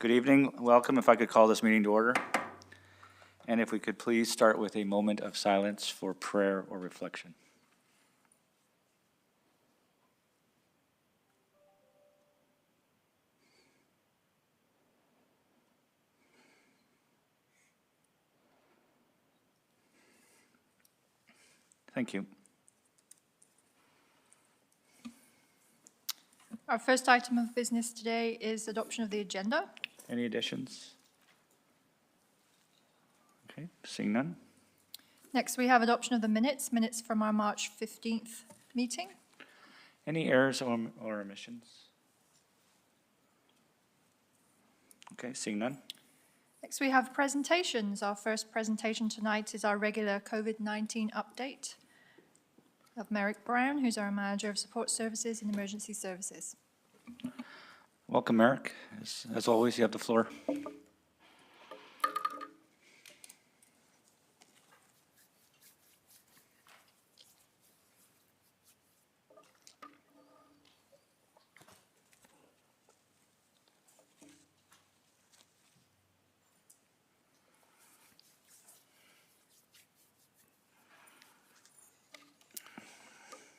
Good evening, welcome. If I could call this meeting to order. And if we could please start with a moment of silence for prayer or reflection. Thank you. Our first item of business today is adoption of the agenda. Any additions? Okay, seeing none. Next, we have adoption of the minutes from our March 15th meeting. Any errors or omissions? Okay, seeing none. Next, we have presentations. Our first presentation tonight is our regular COVID-19 update of Merrick Brown, who's our Manager of Support Services and Emergency Services. Welcome, Eric. As always, you have the floor.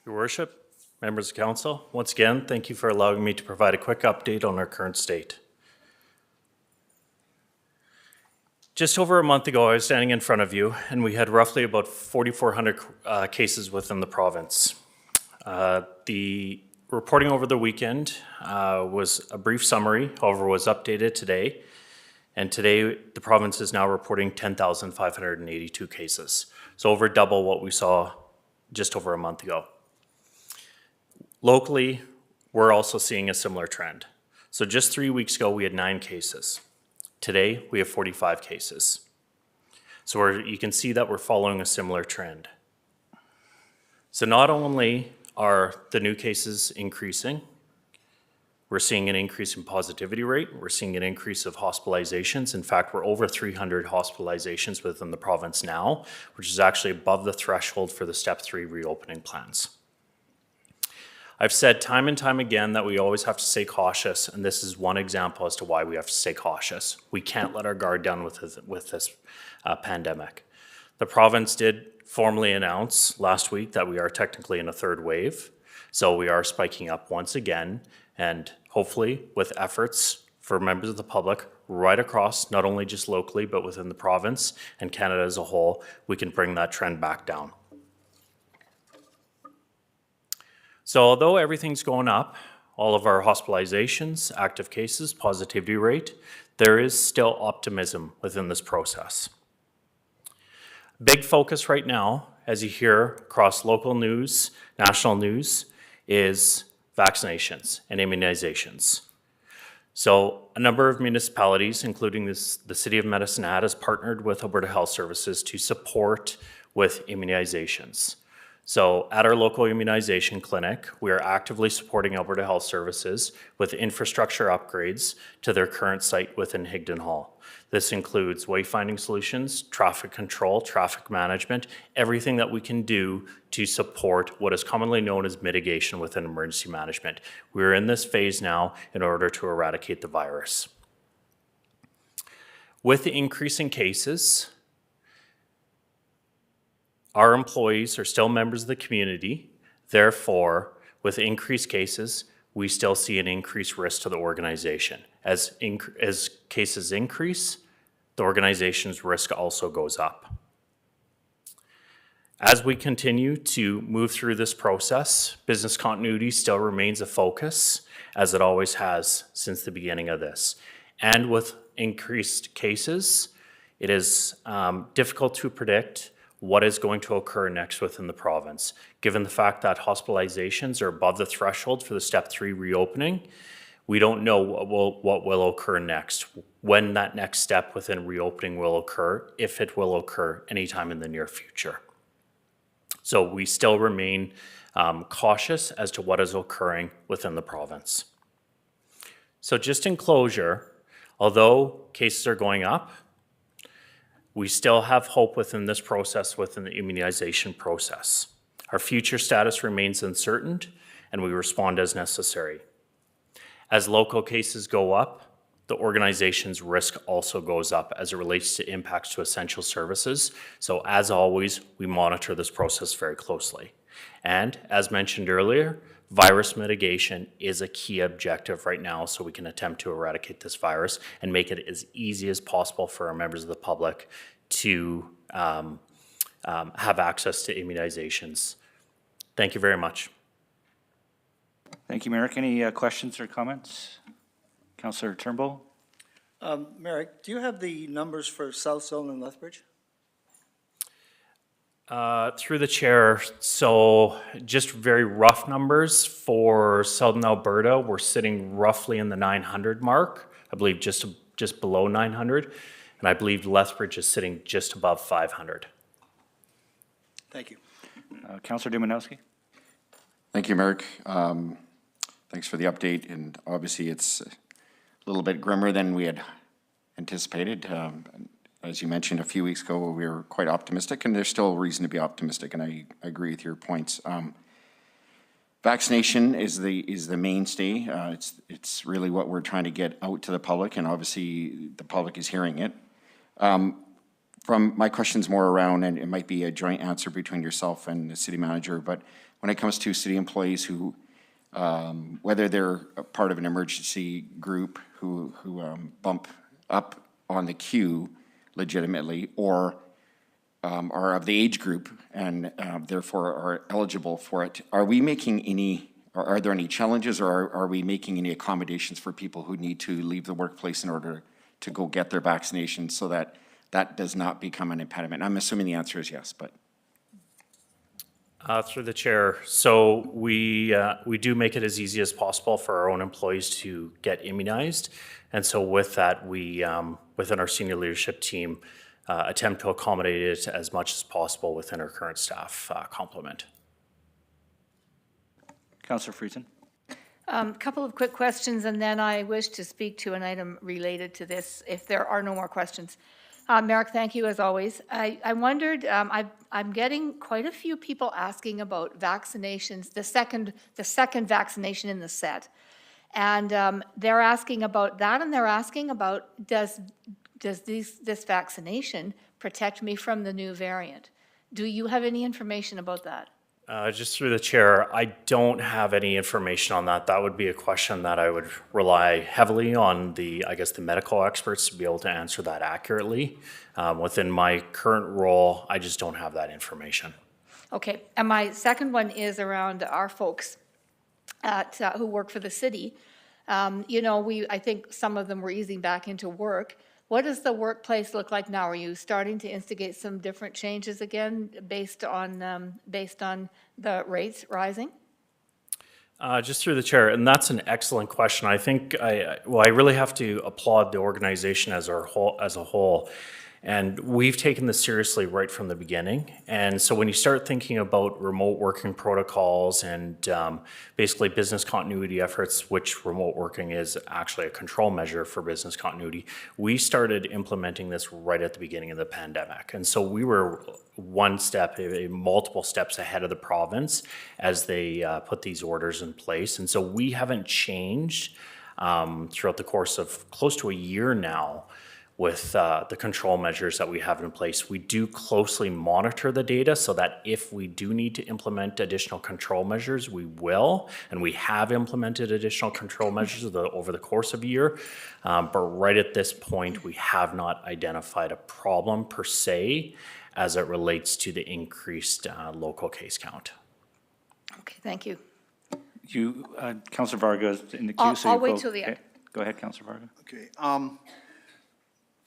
Your Worship, members of council, once again, thank you for allowing me to provide a quick update on our current state. Just over a month ago, I was standing in front of you, and we had roughly about 4,400 cases within the province. The reporting over the weekend was a brief summary, however, was updated today. And today, the province is now reporting 10,582 cases. So over double what we saw just over a month ago. Locally, we're also seeing a similar trend. So just 3 weeks ago, we had 9 cases. Today, we have 45 cases. So you can see that we're following a similar trend. So not only are the new cases increasing, we're seeing an increase in positivity rate, we're seeing an increase of hospitalizations. In fact, we're over 300 hospitalizations within the province now, which is actually above the threshold for the Step 3 reopening plans. I've said time and time again that we always have to stay cautious, and this is one example as to why we have to stay cautious. We can't let our guard down with this pandemic. The province did formally announce last week that we are technically in a third wave, so we are spiking up once again, and hopefully with efforts for members of the public right across, not only just locally, but within the province and Canada as a whole, we can bring that trend back down. So although everything's going up, all of our hospitalizations, active cases, positivity rate, there is still optimism within this process. Big focus right now, as you hear across local news, national news, is vaccinations and immunizations. So a number of municipalities, including the City of Medicine Hat, has partnered with Alberta Health Services to support with immunizations. So at our local immunization clinic, we are actively supporting Alberta Health Services with infrastructure upgrades to their current site within Higdon Hall. This includes wayfinding solutions, traffic control, traffic management, everything that we can do to support what is commonly known as mitigation within emergency management. We're in this phase now in order to eradicate the virus. With the increasing cases, our employees are still members of the community. Therefore, with increased cases, we still see an increased risk to the organization. As cases increase, the organization's risk also goes up. As we continue to move through this process, business continuity still remains a focus, as it always has since the beginning of this. And with increased cases, it is difficult to predict what is going to occur next within the province. Given the fact that hospitalizations are above the threshold for the Step 3 reopening, we don't know what will occur next, when that next step within reopening will occur, if it will occur anytime in the near future. So we still remain cautious as to what is occurring within the province. So just in closure, although cases are going up, we still have hope within this process, within the immunization process. Our future status remains uncertain, and we respond as necessary. As local cases go up, the organization's risk also goes up as it relates to impacts to essential services. So as always, we monitor this process very closely. And as mentioned earlier, virus mitigation is a key objective right now, so we can attempt to eradicate this virus and make it as easy as possible for our members of the public to have access to immunizations. Thank you very much. Thank you, Merrick. Any questions or comments? Councillor Turnbull? Merrick, do you have the numbers for South Zone and Lethbridge? Through the chair, so just very rough numbers for Southern Alberta, we're sitting roughly in the 900 mark, I believe just below 900, and I believe Lethbridge is sitting just above 500. Thank you. Councillor Dumanowski? Thank you, Merrick. Thanks for the update, and obviously it's a little bit grimmer than we had anticipated. As you mentioned a few weeks ago, we were quite optimistic, and there's still reason to be optimistic, and I agree with your points. Vaccination is the mainstay. It's really what we're trying to get out to the public, and obviously the public is hearing it. From my questions more around, and it might be a joint answer between yourself and the city manager, but when it comes to city employees who, whether they're a part of an emergency group who bump up on the queue legitimately, or are of the age group and therefore are eligible for it, are we making any, or are there any challenges, or are we making any accommodations for people who need to leave the workplace in order to go get their vaccination so that that does not become an impediment? I'm assuming the answer is yes, but. Through the chair, so we do make it as easy as possible for our own employees to get immunized, and so with that, we within our senior leadership team attempt to accommodate it as much as possible within our current staff complement. Councillor Friesen? Couple of quick questions, and then I wish to speak to an item related to this if there are no more questions. Merrick, thank you as always. I wondered, I'm getting quite a few people asking about vaccinations, the second vaccination in the set. And they're asking about that, and they're asking about, does this vaccination protect me from the new variant? Do you have any information about that? Just through the chair, I don't have any information on that. That would be a question that I would rely heavily on the medical experts to be able to answer that accurately. Within my current role, I just don't have that information. Okay, and my second one is around our folks at, who work for the city. I think some of them were easing back into work. What does the workplace look like now? Are you starting to instigate some different changes again based on the rates rising? Just through the chair, and that's an excellent question. I think I really have to applaud the organization as a whole. And we've taken this seriously right from the beginning. And so when you start thinking about remote working protocols and basically business continuity efforts, which remote working is actually a control measure for business continuity, we started implementing this right at the beginning of the pandemic. And so we were multiple steps ahead of the province as they put these orders in place. And so we haven't changed throughout the course of close to a year now with the control measures that we have in place. We do closely monitor the data so that if we do need to implement additional control measures, we will, and we have implemented additional control measures over the course of a year. But right at this point, we have not identified a problem per se as it relates to the increased local case count. Okay, thank you. Councillor Varga is in the queue. I'll wait till the end. Go ahead, Councillor Varga. Okay.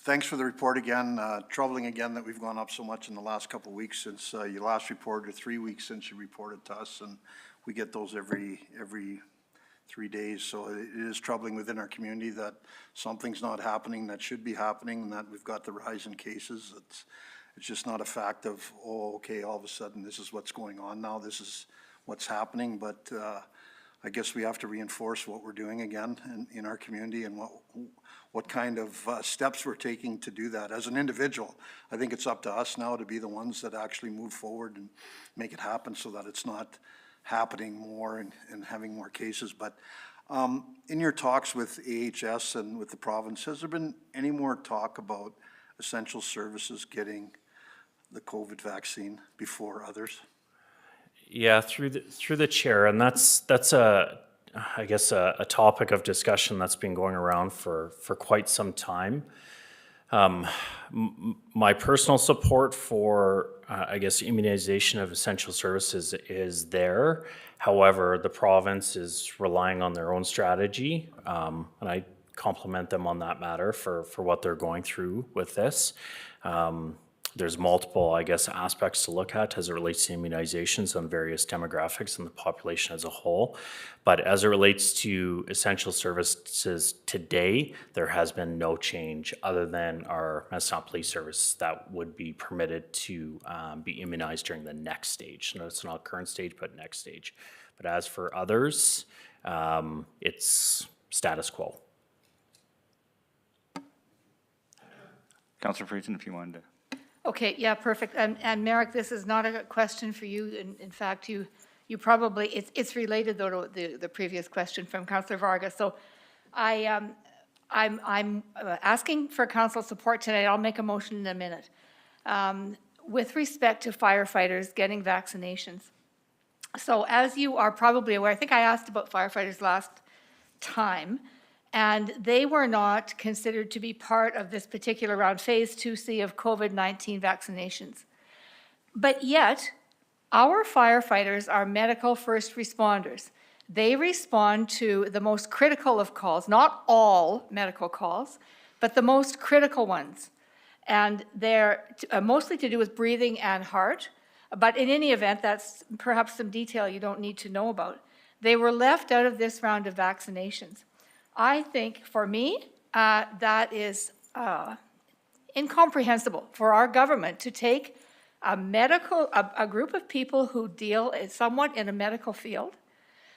Thanks for the report again. Troubling again that we've gone up so much in the last couple of weeks since you last reported, or 3 weeks since you reported to us, and we get those every 3 days. So it is troubling within our community that something's not happening that should be happening, and that we've got the rise in cases. It's just not a fact of, oh, okay, all of a sudden this is what's going on now, this is what's happening, but I guess we have to reinforce what we're doing again in our community and what kind of steps we're taking to do that. As an individual, I think it's up to us now to be the ones that actually move forward and make it happen so that it's not happening more and having more cases. But In your talks with AHS and with the province, has there been any more talk about essential services getting the COVID vaccine before others? Yeah, through the chair, and that's I guess a topic of discussion that's been going around for quite some time. My personal support for, I guess, immunization of essential services is there. However, the province is relying on their own strategy, and I compliment them on that matter for what they're going through with this. There's multiple, I guess, aspects to look at as it relates to immunizations on various demographics and the population as a whole. But as it relates to essential services today, there has been no change other than our Medicine Police Service that would be permitted to be immunized during the next stage. No, it's not current stage, but next stage. But as for others, it's status quo. Councillor Friesen, if you wanted to. Okay, yeah, perfect. And Merrick, this is not a question for you. In fact, you probably, it's related though to the previous question from Councillor Varga. So I'm asking for council support tonight. I'll make a motion in a minute. With respect to firefighters getting vaccinations. So as you are probably aware, I think I asked about firefighters last time, and they were not considered to be part of this particular round, phase 2C of COVID-19 vaccinations. But yet, our firefighters are medical first responders. They respond to the most critical of calls, not all medical calls, but the most critical ones. And they're mostly to do with breathing and heart. But in any event, that's perhaps some detail you don't need to know about. They were left out of this round of vaccinations. I think, for me, that is incomprehensible for our government to take a group of people who deal somewhat in a medical field,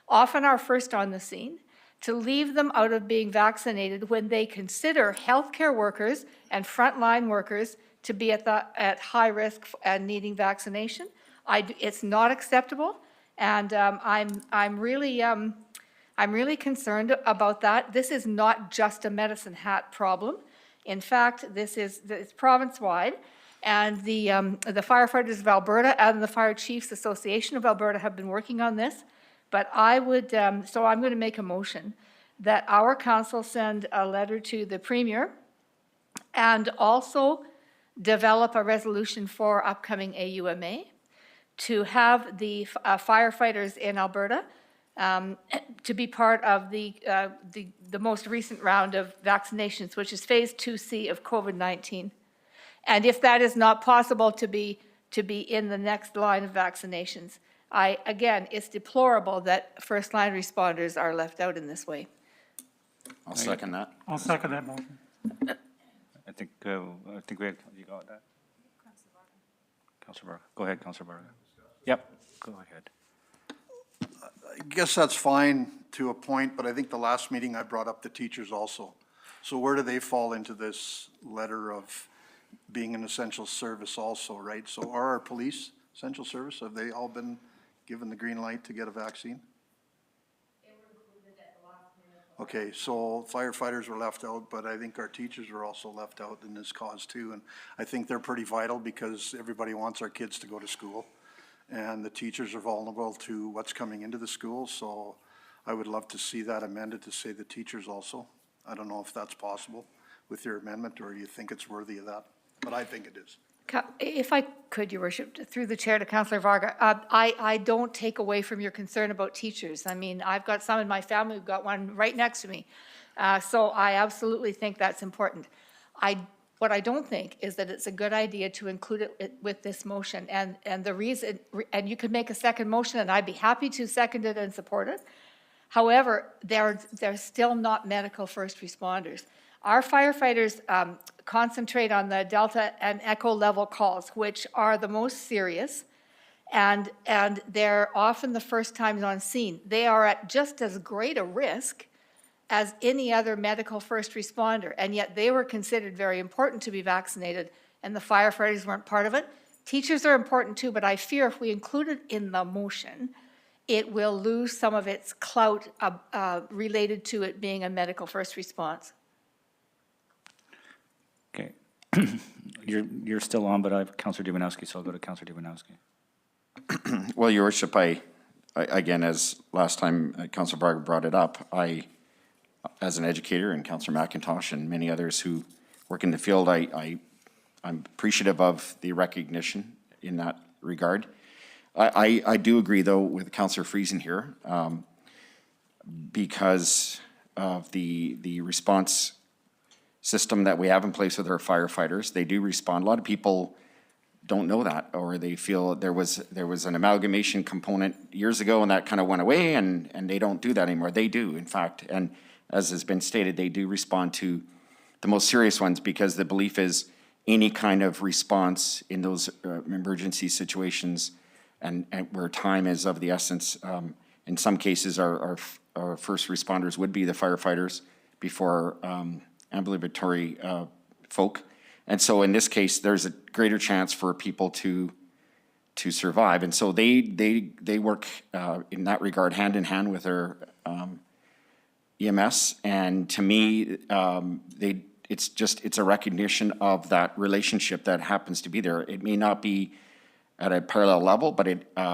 often are first on the scene, to leave them out of being vaccinated when they consider healthcare workers and frontline workers to be at high risk and needing vaccination. It's not acceptable, and I'm really concerned about that. This is not just a medicine hat problem. In fact, it's province-wide, and the Firefighters of Alberta and the Fire Chiefs Association of Alberta have been working on this. But I would, so I'm going to make a motion that our council send a letter to the Premier and also develop a resolution for upcoming AUMA to have the firefighters in Alberta to be part of the most recent round of vaccinations, which is phase 2C of COVID-19. And if that is not possible to be in the next line of vaccinations, again, it's deplorable that first line responders are left out in this way. I'll second that. I'll second that motion. I think we had, you got that? Councillor Varga. Go ahead, Councillor Varga. Yep, go ahead. I guess that's fine to a point, but I think the last meeting I brought up the teachers also. So where do they fall into this letter of being an essential service also, right? So are our police essential service? Have they all been given the green light to get a vaccine? Okay, so firefighters were left out, but I think our teachers were also left out in this cause too. And I think they're pretty vital because everybody wants our kids to go to school. And the teachers are vulnerable to what's coming into the school. So I would love to see that amended to say the teachers also. I don't know if that's possible with your amendment, or do you think it's worthy of that? But I think it is. If I could, Your Worship, through the chair to Councillor Varga, I don't take away from your concern about teachers. I mean, I've got some in my family, we've got one right next to me. So I absolutely think that's important. What I don't think is that it's a good idea to include it with this motion. And the reason, and you could make a second motion and I'd be happy to second it and support it. However, they're still not medical first responders. Our firefighters concentrate on the Delta and Echo level calls, which are the most serious, and they're often the first times on scene. They are at just as great a risk as any other medical first responder, and yet they were considered very important to be vaccinated, and the firefighters weren't part of it. Teachers are important too, but I fear if we include it in the motion, it will lose some of its clout related to it being a medical first response. Okay. You're still on, but I have Counselor Dubanowski, so I'll go to Counselor Dubanowski. Well, Your Worship, I again, as last time Councillor Barger brought it up, as an educator, and Councillor McIntosh and many others who work in the field, I'm appreciative of the recognition in that regard. I do agree, though, with Councillor Friesen here, because of the response system that we have in place with our firefighters. They do respond. A lot of people don't know that, or they feel there was an amalgamation component years ago and that kind of went away, and they don't do that anymore. They do, in fact, and as has been stated, they do respond to the most serious ones, because the belief is any kind of response in those emergency situations and where time is of the essence, in some cases our first responders would be the firefighters before ambulatory folk. And so in this case, there's a greater chance for people to survive. And so they work in that regard hand in hand with our EMS. And to me, it's a recognition of that relationship that happens to be there. It may not be at a parallel level, but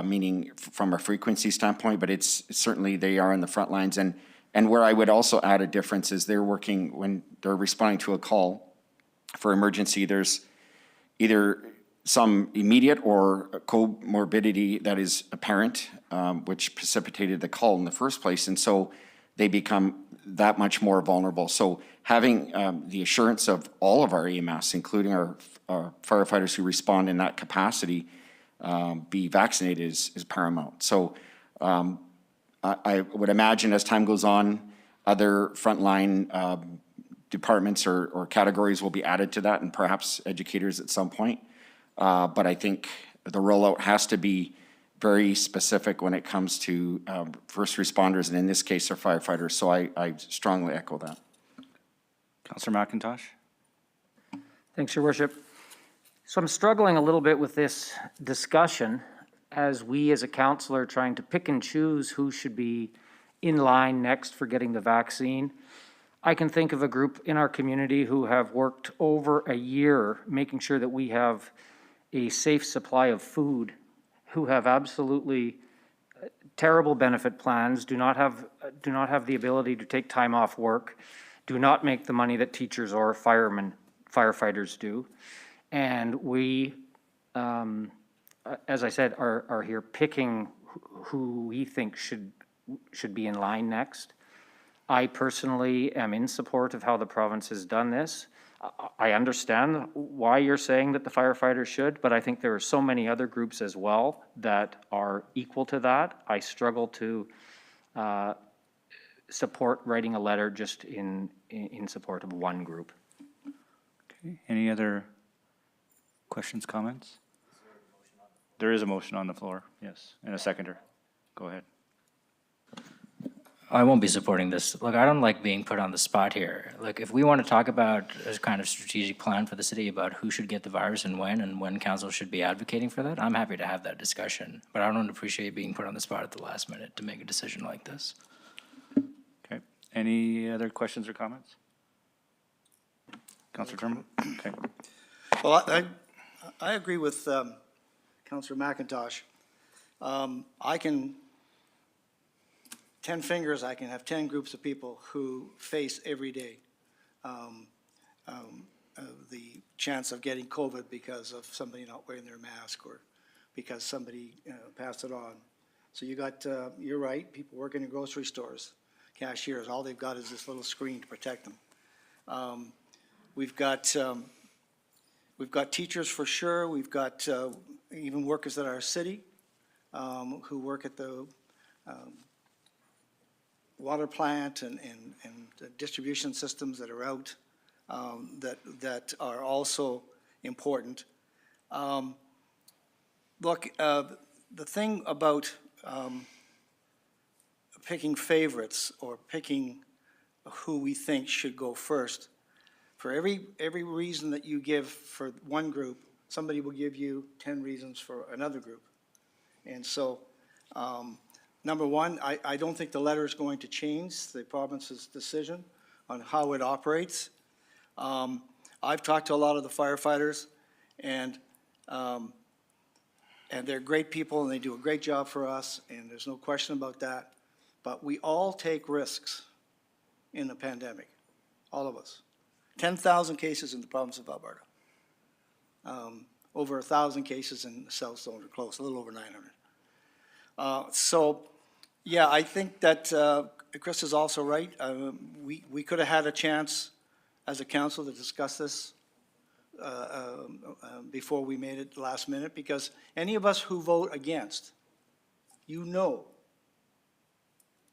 meaning from a frequency standpoint, but it's certainly they are in the front lines. And where I would also add a difference is they're working, when they're responding to a call for emergency, there's either some immediate or comorbidity that is apparent, which precipitated the call in the first place. And so they become that much more vulnerable. So having the assurance of all of our EMS, including our firefighters who respond in that capacity, be vaccinated is paramount. So I would imagine as time goes on, other frontline departments or categories will be added to that, and perhaps educators at some point. But I think the rollout has to be very specific when it comes to first responders, and in this case, our firefighters. So I strongly echo that. Counselor McIntosh? Thanks, Your Worship. So I'm struggling a little bit with this discussion as we as a council are trying to pick and choose who should be in line next for getting the vaccine. I can think of a group in our community who have worked over a year making sure that we have a safe supply of food, who have absolutely terrible benefit plans, do not have the ability to take time off work, do not make the money that teachers or firefighters do. And we, as I said, are here picking who we think should be in line next. I personally am in support of how the province has done this. I understand why you're saying that the firefighters should, but I think there are so many other groups as well that are equal to that. I struggle to support writing a letter just in support of one group. Okay. Any other questions, comments? There is a motion on the floor, yes, and a seconder. Go ahead. I won't be supporting this. Look, I don't like being put on the spot here. Look, if we want to talk about a kind of strategic plan for the city about who should get the virus and when council should be advocating for that, I'm happy to have that discussion. But I don't appreciate being put on the spot at the last minute to make a decision like this. Okay. Any other questions or comments? Councilor Turnbull? Okay. Well, I agree with Councillor McIntosh. I can, 10 fingers, I can have 10 groups of people who face every day the chance of getting COVID because of somebody not wearing their mask or because somebody passed it on. So you got, you're right, people working in grocery stores, cashiers, all they've got is this little screen to protect them. We've got teachers for sure. We've got even workers at our city who work at the water plant and distribution systems that are out that are also important. Look, the thing about picking favorites or picking who we think should go first, for every reason that you give for one group, somebody will give you 10 reasons for another group. And so Number one, I don't think the letter is going to change the province's decision on how it operates. I've talked to a lot of the firefighters, and they're great people, and they do a great job for us, and there's no question about that. But we all take risks in the pandemic, all of us. 10,000 cases in the province of Alberta. Over 1,000 cases in the South Zone, or close, a little over 900. So, yeah, I think that Chris is also right. We could have had a chance as a council to discuss this before we made it last minute, because any of us who vote against, you know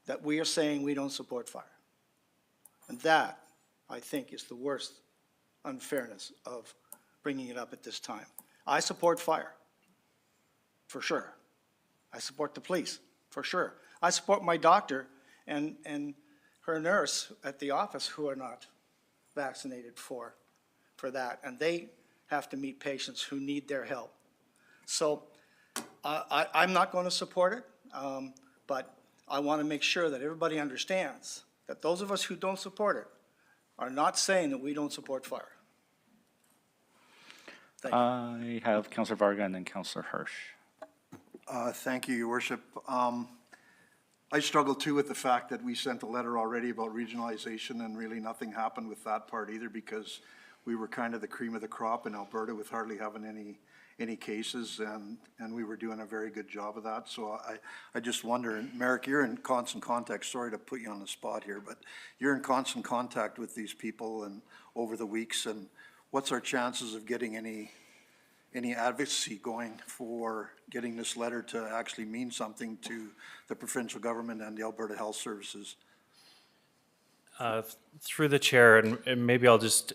that we are saying we don't support fire. And that, I think, is the worst unfairness of bringing it up at this time. I support fire, for sure. I support the police, for sure. I support my doctor and her nurse at the office who are not vaccinated for that, and they have to meet patients who need their help. So I'm not going to support it, but I want to make sure that everybody understands that those of us who don't support it are not saying that we don't support fire. Thank you. I have Councillor Varga and then Councillor Hirsch. Thank you, Your Worship. I struggle too with the fact that we sent a letter already about regionalization and really nothing happened with that part either, because we were kind of the cream of the crop in Alberta with hardly having any cases, and we were doing a very good job of that. So I just wonder, and Merrick, you're in constant contact, sorry to put you on the spot here, but you're in constant contact with these people and over the weeks, and what's our chances of getting any advocacy going for getting this letter to actually mean something to the provincial government and the Alberta Health Services? Through the chair, and maybe I'll just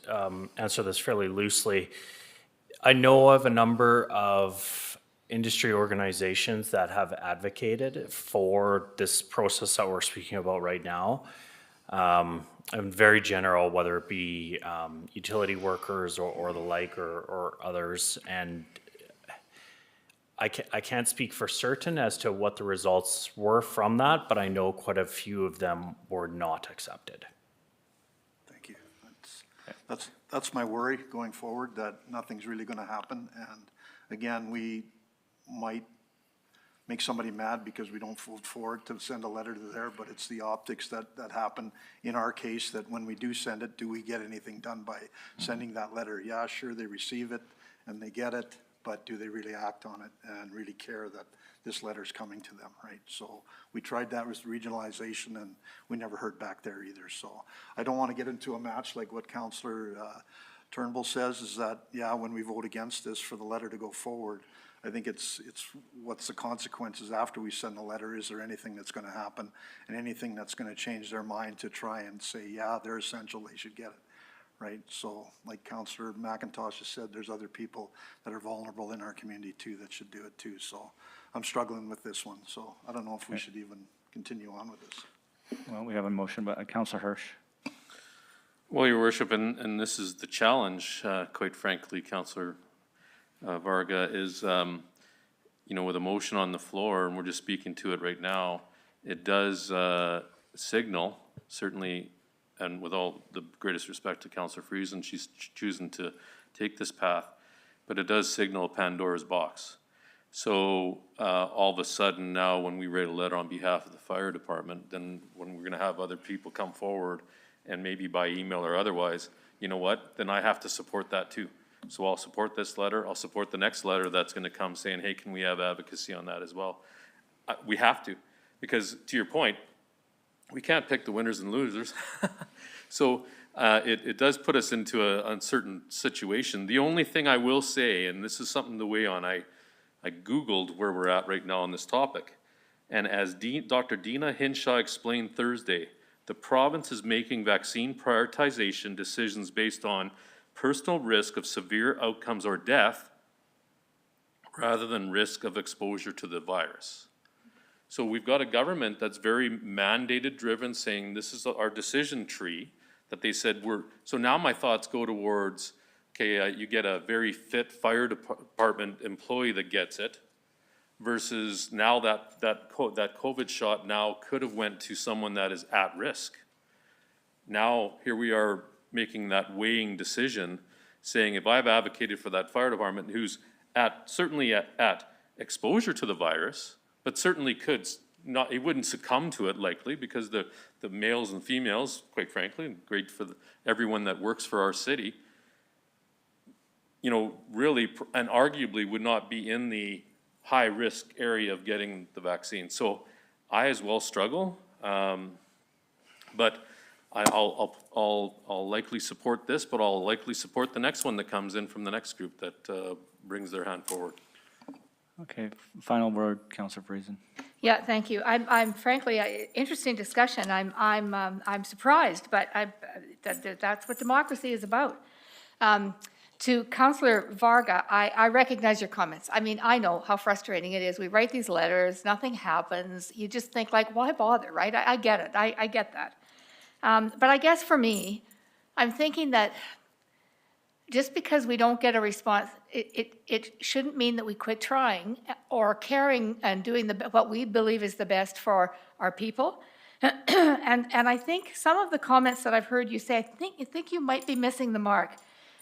answer this fairly loosely. I know of a number of industry organizations that have advocated for this process that we're speaking about right now. And very general, whether it be utility workers or the like, or others. And I can't speak for certain as to what the results were from that, but I know quite a few of them were not accepted. Thank you. That's my worry going forward, that nothing's really going to happen. And again, we might make somebody mad because we don't vote for it to send a letter to there, but it's the optics that happen in our case, that when we do send it, do we get anything done by sending that letter? Yeah, sure, they receive it and they get it, but do they really act on it and really care that this letter's coming to them, right? So we tried that with regionalization and we never heard back there either. So I don't want to get into a match like what Councillor Turnbull says, is that, yeah, when we vote against this for the letter to go forward, I think it's what's the consequences after we send the letter? Is there anything that's going to happen and anything that's going to change their mind to try and say, yeah, they're essential, they should get it, right? So like Councillor McIntosh has said, there's other people that are vulnerable in our community too that should do it too. So I'm struggling with this one. So I don't know if we should even continue on with this. Well, we have a motion, but Councillor Hirsch. Well, Your Worship, and this is the challenge, quite frankly, Councillor Varga, is, you know, with a motion on the floor, and we're just speaking to it right now, it does signal, certainly, and with all the greatest respect to Councillor Friesen, she's choosing to take this path, but it does signal a Pandora's box. So all of a sudden now, when we write a letter on behalf of the fire department, then when we're gonna have other people come forward, and maybe by email or otherwise, you know what, then I have to support that too. So I'll support this letter, I'll support the next letter that's gonna come saying, hey, can we have advocacy on that as well? We have to, because to your point, we can't pick the winners and losers. So it does put us into an uncertain situation. The only thing I will say, and this is something to weigh on, I Googled where we're at right now on this topic. And as Dr. Dina Hinshaw explained Thursday, the province is making vaccine prioritization decisions based on personal risk of severe outcomes or death rather than risk of exposure to the virus. So we've got a government that's very mandated driven, saying this is our decision tree, that they said so now my thoughts go towards, okay, you get a very fit fire department employee that gets it, versus now that COVID shot now could have went to someone that is at risk. Now, here we are making that weighing decision, saying if I've advocated for that fire department who's certainly at exposure to the virus, but certainly could not, it wouldn't succumb to it likely because the males and females, quite frankly, and great for everyone that works for our city, you know, really and arguably would not be in the high-risk area of getting the vaccine. So I as well struggle, but I'll likely support this, but I'll likely support the next one that comes in from the next group that brings their hand forward. Okay, final word, Councillor Friesen. Yeah, thank you. I'm frankly, interesting discussion. I'm surprised, but that's what democracy is about. To Councillor Varga, I recognize your comments. I mean, I know how frustrating it is. We write these letters, nothing happens. You just think like, why bother, right? I get it. I get that. But I guess for me, I'm thinking that just because we don't get a response, it shouldn't mean that we quit trying or caring and doing what we believe is the best for our people. And I think some of the comments that I've heard you say, I think you might be missing the mark.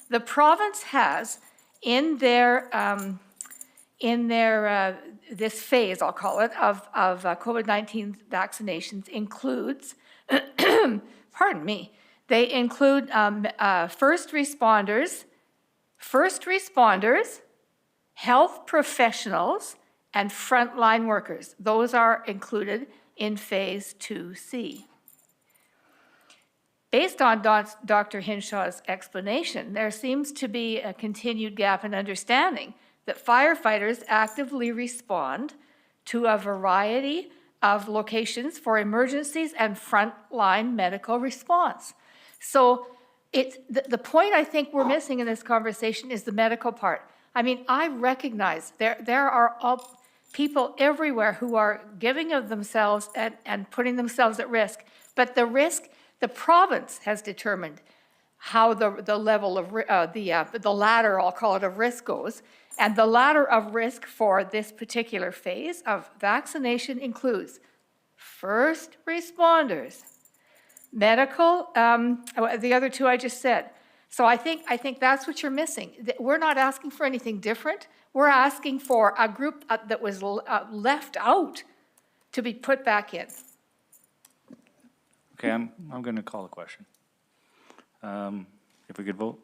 The province has in their this phase, I'll call it, of COVID-19 vaccinations includes, pardon me, they include first responders, health professionals, and frontline workers. Those are included in phase 2C. Based on Dr. Hinshaw's explanation, there seems to be a continued gap in understanding that firefighters actively respond to a variety of locations for emergencies and frontline medical response. So the point I think we're missing in this conversation is the medical part. I mean, I recognize there are people everywhere who are giving of themselves and putting themselves at risk, but the province has determined how the level of the ladder, I'll call it, of risk goes. And the ladder of risk for this particular phase of vaccination includes first responders, medical, the other two I just said. So I think that's what you're missing. We're not asking for anything different. We're asking for a group that was left out to be put back in. Okay, I'm going to call a question. If we could vote.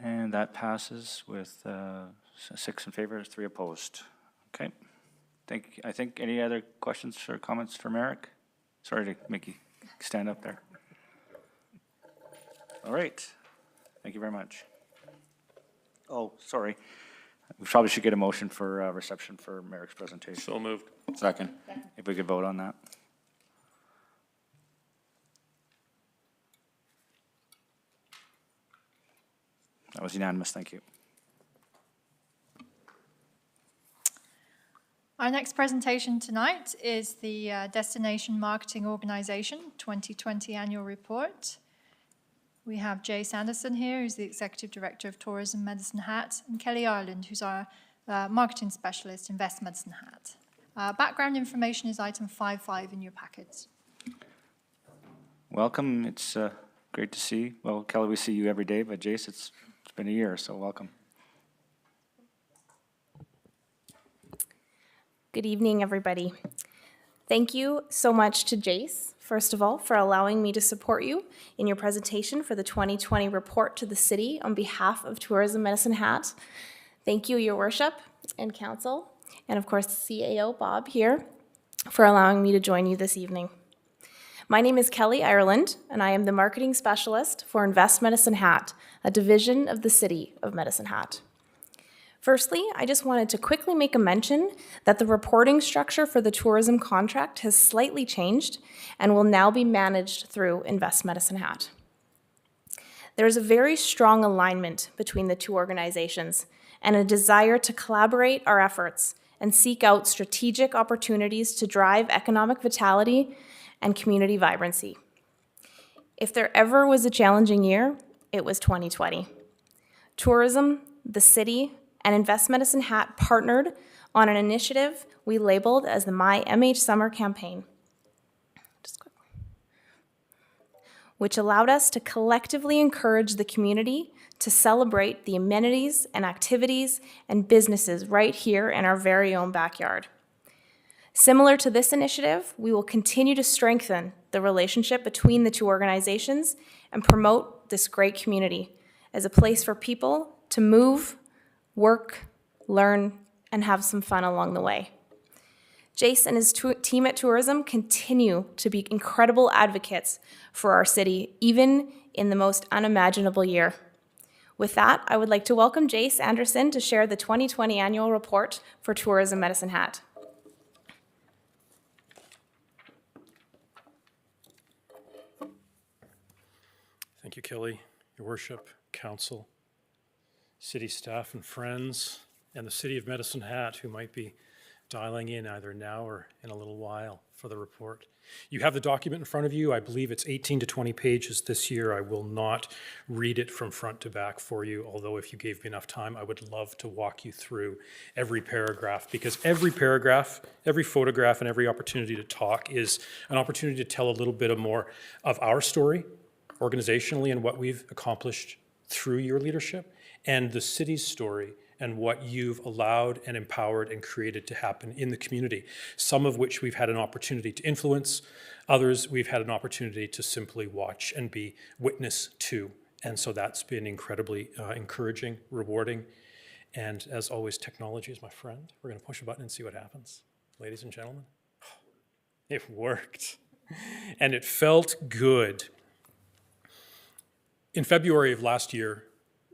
And that passes with 6 in favor, 3 opposed. Okay. I think any other questions or comments from Eric? Sorry to make you stand up there. All right. Thank you very much. Oh, sorry. We probably should get a motion for reception for Merrick's presentation. So moved. Second. If we could vote on that. That was unanimous. Thank you. Our next presentation tonight is the Destination Marketing Organization 2020 Annual Report. We have Jay Sanderson here, who's the Executive Director of Tourism Medicine Hat, and Kelly Ireland, who's our Marketing Specialist, Invest Medicine Hat. Background information is item 5.5 in your packets. Welcome. It's great to see. Well, Kelly, we see you every day, but Jace, it's been a year, so welcome. Good evening, everybody. Thank you so much to Jace, first of all, for allowing me to support you in your presentation for the 2020 report to the city on behalf of Tourism Medicine Hat. Thank you, Your Worship and Council, and of course, CAO Bob here, for allowing me to join you this evening. My name is Kelly Ireland, and I am the Marketing Specialist for Invest Medicine Hat, a division of the City of Medicine Hat. Firstly, I just wanted to quickly make a mention that the reporting structure for the tourism contract has slightly changed and will now be managed through Invest Medicine Hat. There is a very strong alignment between the two organizations and a desire to collaborate our efforts and seek out strategic opportunities to drive economic vitality and community vibrancy. If there ever was a challenging year, it was 2020. Tourism, the city, and Invest Medicine Hat partnered on an initiative we labeled as the My MH Summer Campaign, which allowed us to collectively encourage the community to celebrate the amenities and activities and businesses right here in our very own backyard. Similar to this initiative, we will continue to strengthen the relationship between the two organizations and promote this great community as a place for people to move, work, learn, and have some fun along the way. Jace and his team at Tourism continue to be incredible advocates for our city, even in the most unimaginable year. With that, I would like to welcome Jace Anderson to share the 2020 annual report for Tourism Medicine Hat. Thank you, Kelly, Your Worship, Council, city staff and friends, and the City of Medicine Hat who might be dialing in either now or in a little while for the report. You have the document in front of you. I believe it's 18 to 20 pages this year. I will not read it from front to back for you, although if you gave me enough time, I would love to walk you through every paragraph, because every paragraph, every photograph, and every opportunity to talk is an opportunity to tell a little bit more of our story organizationally and what we've accomplished through your leadership, and the city's story and what you've allowed and empowered and created to happen in the community, some of which we've had an opportunity to influence, others we've had an opportunity to simply watch and be witness to. And so that's been incredibly encouraging, rewarding, and as always, technology is my friend. We're gonna push a button and see what happens. Ladies and gentlemen, it worked, and it felt good. In February of last year,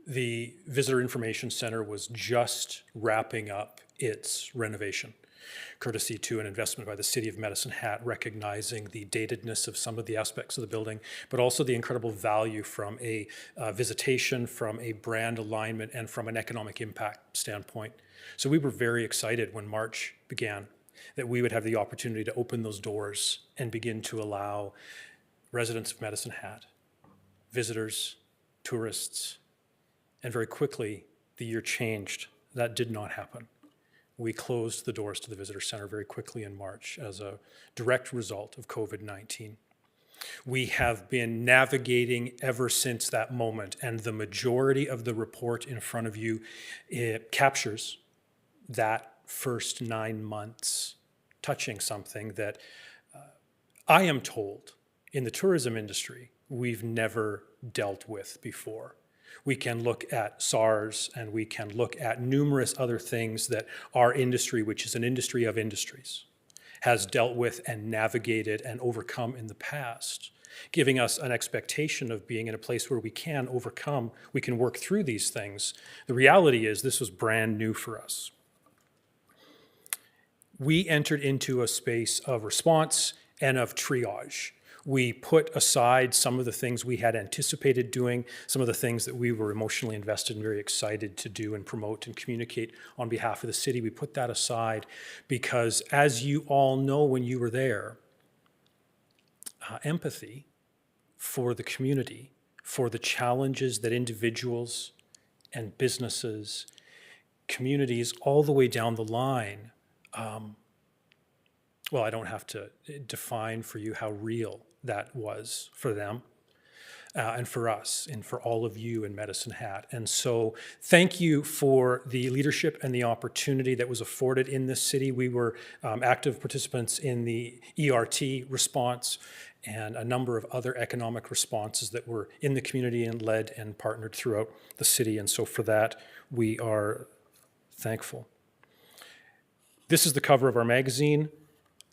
the Visitor Information Center was just wrapping up its renovation, courtesy to an investment by the City of Medicine Hat, recognizing the datedness of some of the aspects of the building, but also the incredible value from a visitation, from a brand alignment, and from an economic impact standpoint. So we were very excited when March began that we would have the opportunity to open those doors and begin to allow residents of Medicine Hat, visitors, tourists, and very quickly, the year changed. That did not happen. We closed the doors to the Visitor Center very quickly in March as a direct result of COVID-19. We have been navigating ever since that moment, and the majority of the report in front of you captures that first 9 months, touching something that I am told in the tourism industry we've never dealt with before. We can look at SARS and we can look at numerous other things that our industry, which is an industry of industries, has dealt with and navigated and overcome in the past, giving us an expectation of being in a place where we can overcome, we can work through these things. The reality is this was brand new for us. We entered into a space of response and of triage. We put aside some of the things we had anticipated doing, some of the things that we were emotionally invested and very excited to do and promote and communicate on behalf of the city. We put that aside because, as you all know when you were there, empathy for the community, for the challenges that individuals and businesses, communities all the way down the line, well, I don't have to define for you how real that was for them and for us and for all of you in Medicine Hat. And so thank you for the leadership and the opportunity that was afforded in this city. We were active participants in the ERT response and a number of other economic responses that were in the community and led and partnered throughout the city. And so for that, we are thankful. This is the cover of our magazine.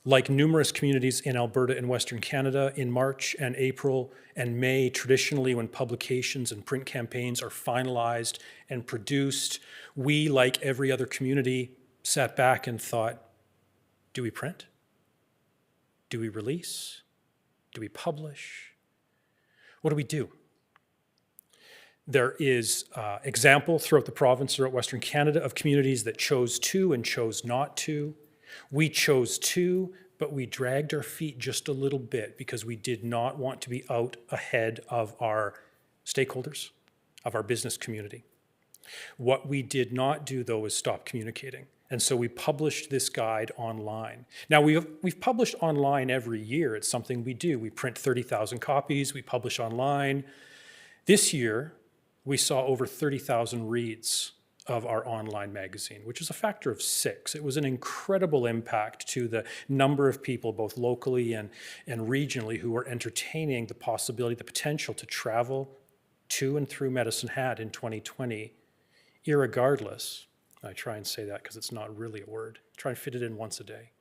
Like numerous communities in Alberta and Western Canada, in March and April and May, traditionally when publications and print campaigns are finalized and produced, we, like every other community, sat back and thought, do we print? Do we release? Do we publish? What do we do? There is example throughout the province, throughout Western Canada, of communities that chose to and chose not to. We chose to, but we dragged our feet just a little bit because we did not want to be out ahead of our stakeholders, of our business community. What we did not do, though, is stop communicating. And so we published this guide online. Now, we've published online every year. It's something we do. We print 30,000 copies. We publish online. This year, we saw over 30,000 reads of our online magazine, which is a factor of 6. It was an incredible impact to the number of people, both locally and regionally, who were entertaining the possibility, the potential to travel to and through Medicine Hat in 2020, irregardless. I try and say that because it's not really a word. Try and fit it in once a day.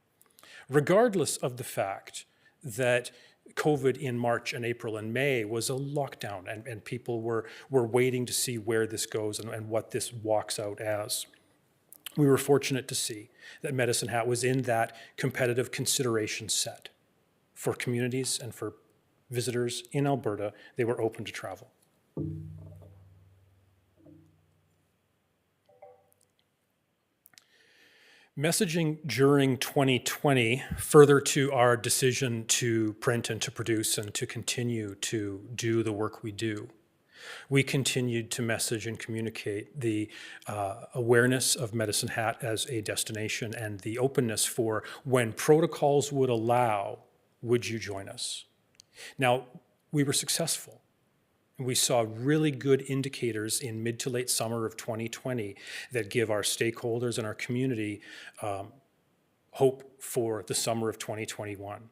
Regardless of the fact that COVID in March and April and May was a lockdown, and people were waiting to see where this goes and what this walks out as. We were fortunate to see that Medicine Hat was in that competitive consideration set for communities and for visitors in Alberta. They were open to travel. Messaging during 2020, further to our decision to print and to produce and to continue to do the work we do, we continued to message and communicate the awareness of Medicine Hat as a destination and the openness for, when protocols would allow, would you join us? Now, we were successful. We saw really good indicators in mid to late summer of 2020 that give our stakeholders and our community hope for the summer of 2021.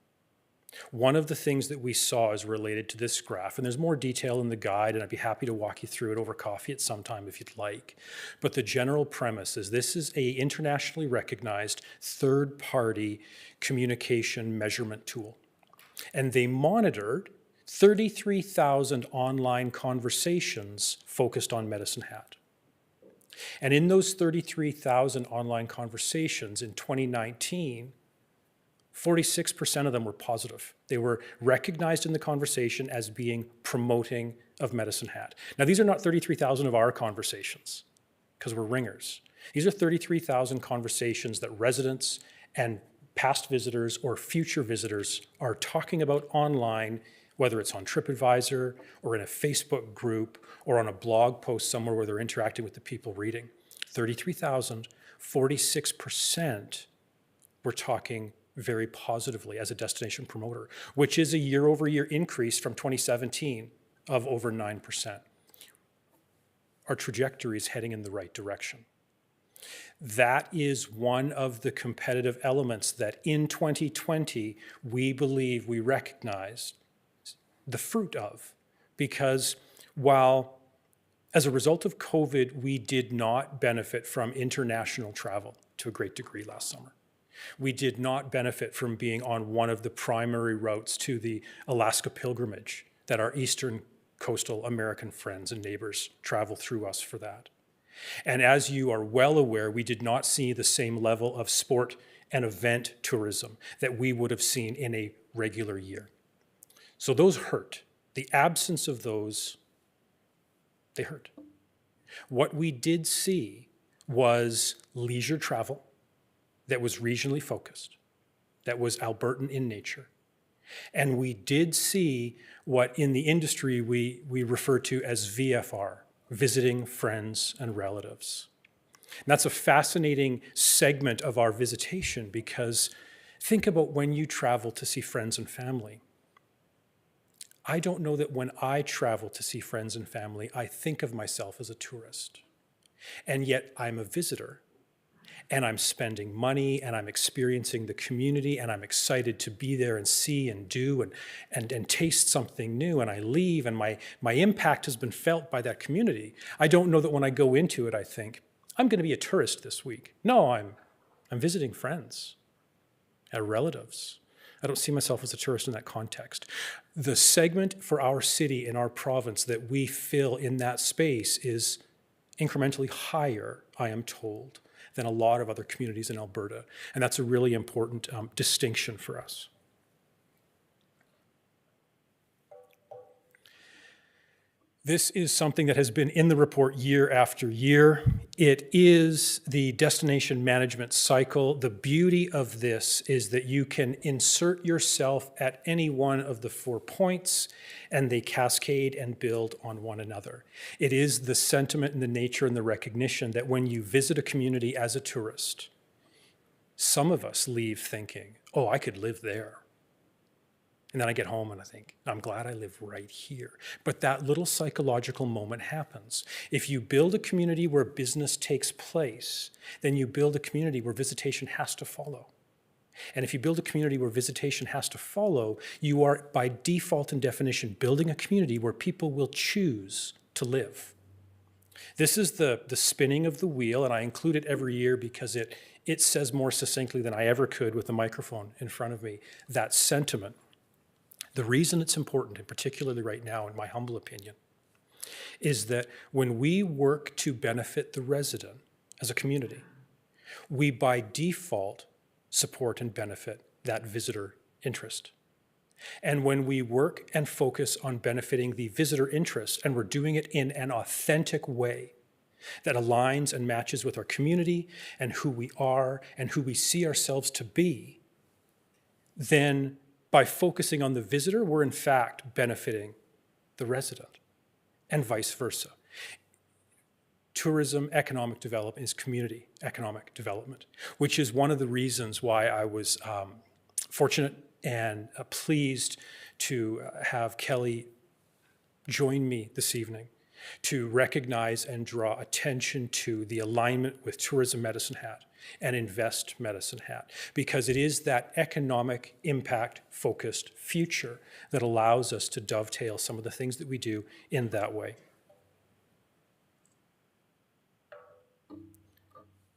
One of the things that we saw is related to this graph, and there's more detail in the guide, and I'd be happy to walk you through it over coffee at some time if you'd like. But the general premise is this is an internationally recognized third-party communication measurement tool. And they monitored 33,000 online conversations focused on Medicine Hat. And in those 33,000 online conversations in 2019, 46% of them were positive. They were recognized in the conversation as being promoting of Medicine Hat. Now, these are not 33,000 of our conversations, because we're ringers. These are 33,000 conversations that residents and past visitors or future visitors are talking about online, whether it's on TripAdvisor or in a Facebook group or on a blog post somewhere where they're interacting with the people reading. 33,000, 46% were talking very positively as a destination promoter, which is a year-over-year increase from 2017 of over 9%. Our trajectory is heading in the right direction. That is one of the competitive elements that in 2020 we believe we recognized the fruit of, because while as a result of COVID, we did not benefit from international travel to a great degree last summer. We did not benefit from being on one of the primary routes to the Alaska pilgrimage that our eastern coastal American friends and neighbors travel through us for that. And as you are well aware, we did not see the same level of sport and event tourism that we would have seen in a regular year. So those hurt. The absence of those, they hurt. What we did see was leisure travel that was regionally focused, that was Albertan in nature. And we did see what in the industry we refer to as VFR, visiting friends and relatives. And that's a fascinating segment of our visitation, because think about when you travel to see friends and family. I don't know that when I travel to see friends and family, I think of myself as a tourist. And yet I'm a visitor, and I'm spending money, and I'm experiencing the community, and I'm excited to be there and see and do and taste something new, and I leave, and my impact has been felt by that community. I don't know that when I go into it, I think, I'm going to be a tourist this week. No, I'm visiting friends and relatives. I don't see myself as a tourist in that context. The segment for our city and our province that we fill in that space is incrementally higher, I am told, than a lot of other communities in Alberta. And that's a really important distinction for us. This is something that has been in the report year after year. It is the destination management cycle. The beauty of this is that you can insert yourself at any one of the 4 points and they cascade and build on one another. It is the sentiment and the nature and the recognition that when you visit a community as a tourist, some of us leave thinking, oh, I could live there. And then I get home and I think, I'm glad I live right here. But that little psychological moment happens. If you build a community where business takes place, then you build a community where visitation has to follow. And if you build a community where visitation has to follow, you are by default and definition building a community where people will choose to live. This is the spinning of the wheel, and I include it every year because it says more succinctly than I ever could with the microphone in front of me, that sentiment. The reason it's important, and particularly right now, in my humble opinion, is that when we work to benefit the resident as a community, we by default support and benefit that visitor interest. And when we work and focus on benefiting the visitor interest, and we're doing it in an authentic way that aligns and matches with our community and who we are and who we see ourselves to be, then by focusing on the visitor, we're in fact benefiting the resident, and vice versa. Tourism economic development is community economic development, which is one of the reasons why I was fortunate and pleased to have Kelly join me this evening to recognize and draw attention to the alignment with Tourism Medicine Hat and Invest Medicine Hat, because it is that economic impact-focused future that allows us to dovetail some of the things that we do in that way.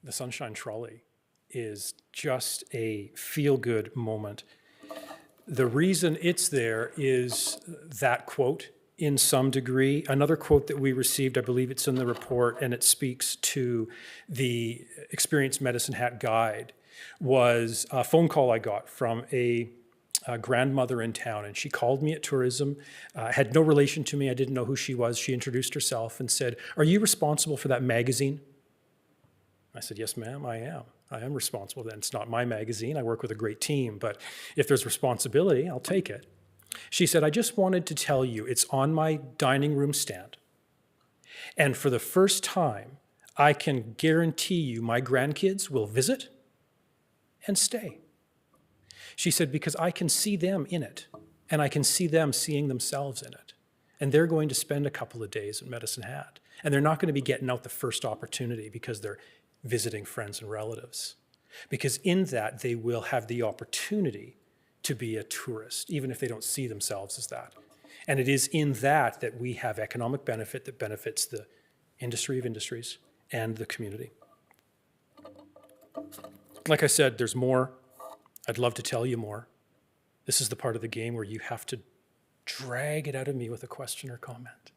The Sunshine Trolley is just a feel-good moment. The reason it's there is that quote in some degree. Another quote that we received, I believe it's in the report, and it speaks to the Experienced Medicine Hat Guide, was a phone call I got from a grandmother in town, and she called me at tourism, had no relation to me, I didn't know who she was. She introduced herself and said, "Are you responsible for that magazine?" I said, "Yes, ma'am, I am. I am responsible. Then it's not my magazine. I work with a great team, but if there's responsibility, I'll take it." She said, "I just wanted to tell you it's on my dining room stand. And for the first time, I can guarantee you my grandkids will visit and stay." She said, "Because I can see them in it, and I can see them seeing themselves in it. And they're going to spend a couple of days at Medicine Hat. And they're not going to be getting out the first opportunity because they're visiting friends and relatives. Because in that, they will have the opportunity to be a tourist, even if they don't see themselves as that. And it is in that that we have economic benefit that benefits the industry of industries and the community." Like I said, there's more. I'd love to tell you more. This is the part of the game where you have to drag it out of me with a question or comment,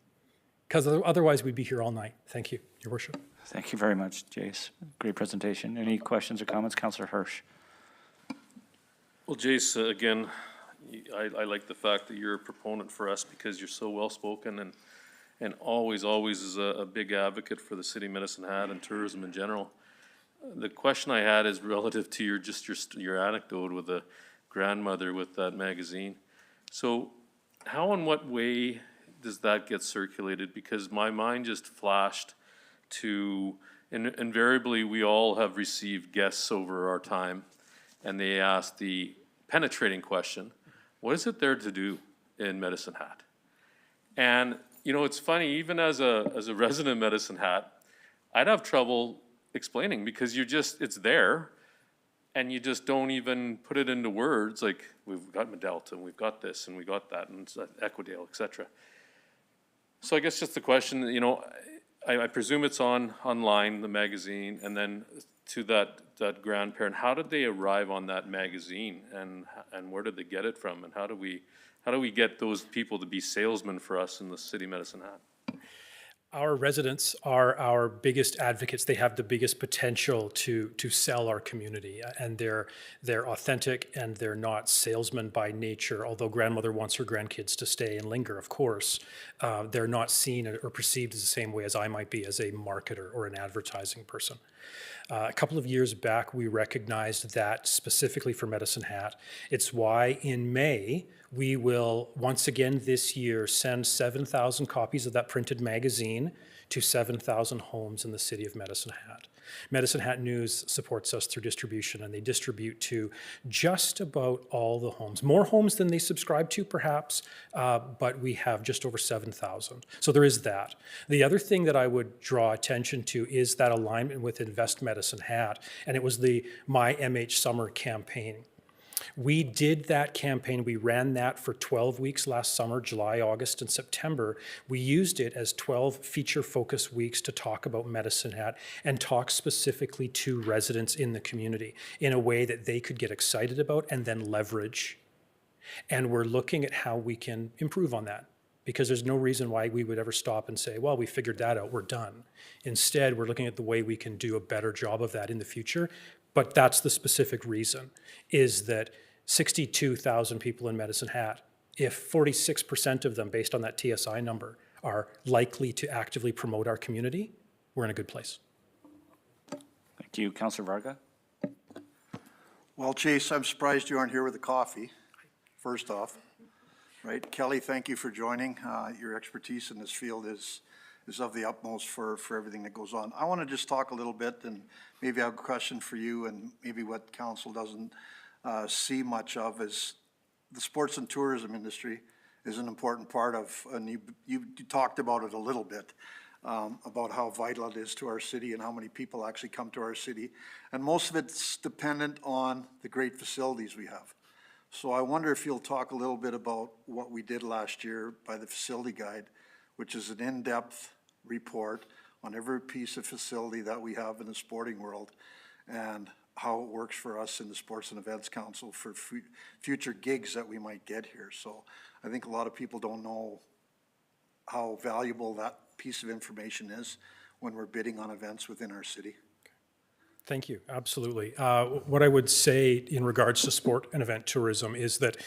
because otherwise we'd be here all night. Thank you, Your Worship. Thank you very much, Jace. Great presentation. Any questions or comments? Councillor Hirsch. Well, Jace, again, I like the fact that you're a proponent for us because you're so well-spoken and always is a big advocate for the city of Medicine Hat and tourism in general. The question I had is relative to your anecdote with the grandmother with that magazine. So how and what way does that get circulated? Because my mind just flashed to, invariably we all have received guests over our time, and they ask the penetrating question, what is it there to do in Medicine Hat? And, you know, it's funny, even as a resident of Medicine Hat, I'd have trouble explaining because it's there, and you just don't even put it into words, like, we've got Medalta, and we've got this, and we got that, and Equidale, et cetera. So I guess just the question, you know, I presume it's online, the magazine, and then to that grandparent, how did they arrive on that magazine, and where did they get it from, and how do we get those people to be salesmen for us in the city of Medicine Hat? Our residents are our biggest advocates. They have the biggest potential to sell our community, and they're authentic and they're not salesmen by nature. Although grandmother wants her grandkids to stay and linger, of course, they're not seen or perceived as the same way as I might be as a marketer or an advertising person. A couple of years back, we recognized that specifically for Medicine Hat. It's why in May, we will once again this year send 7,000 copies of that printed magazine to 7,000 homes in the city of Medicine Hat. Medicine Hat News supports us through distribution, and they distribute to just about all the homes. More homes than they subscribe to, perhaps, but we have just over 7,000. So there is that. The other thing that I would draw attention to is that alignment with Invest Medicine Hat, and it was the My MH Summer campaign. We did that campaign. We ran that for 12 weeks last summer, July, August, and September. We used it as 12 feature-focused weeks to talk about Medicine Hat and talk specifically to residents in the community in a way that they could get excited about and then leverage. And we're looking at how we can improve on that, because there's no reason why we would ever stop and say, well, we figured that out, we're done. Instead, we're looking at the way we can do a better job of that in the future. But that's the specific reason, is that 62,000 people in Medicine Hat, if 46% of them, based on that TSI number, are likely to actively promote our community, we're in a good place. Thank you. Councillor Varga? Well, Chase, I'm surprised you aren't here with a coffee, first off. Right? Kelly, thank you for joining. Your expertise in this field is of the utmost for everything that goes on. I want to just talk a little bit, and maybe I have a question for you, and maybe what council doesn't see much of is the sports and tourism industry is an important part of, and you talked about it a little bit, about how vital it is to our city and how many people actually come to our city. And most of it's dependent on the great facilities we have. So I wonder if you'll talk a little bit about what we did last year by the Facility Guide, which is an in-depth report on every piece of facility that we have in the sporting world and how it works for us in the Sports and Events Council for future gigs that we might get here. So I think a lot of people don't know how valuable that piece of information is when we're bidding on events within our city. Thank you, absolutely. What I would say in regards to sport and event tourism is that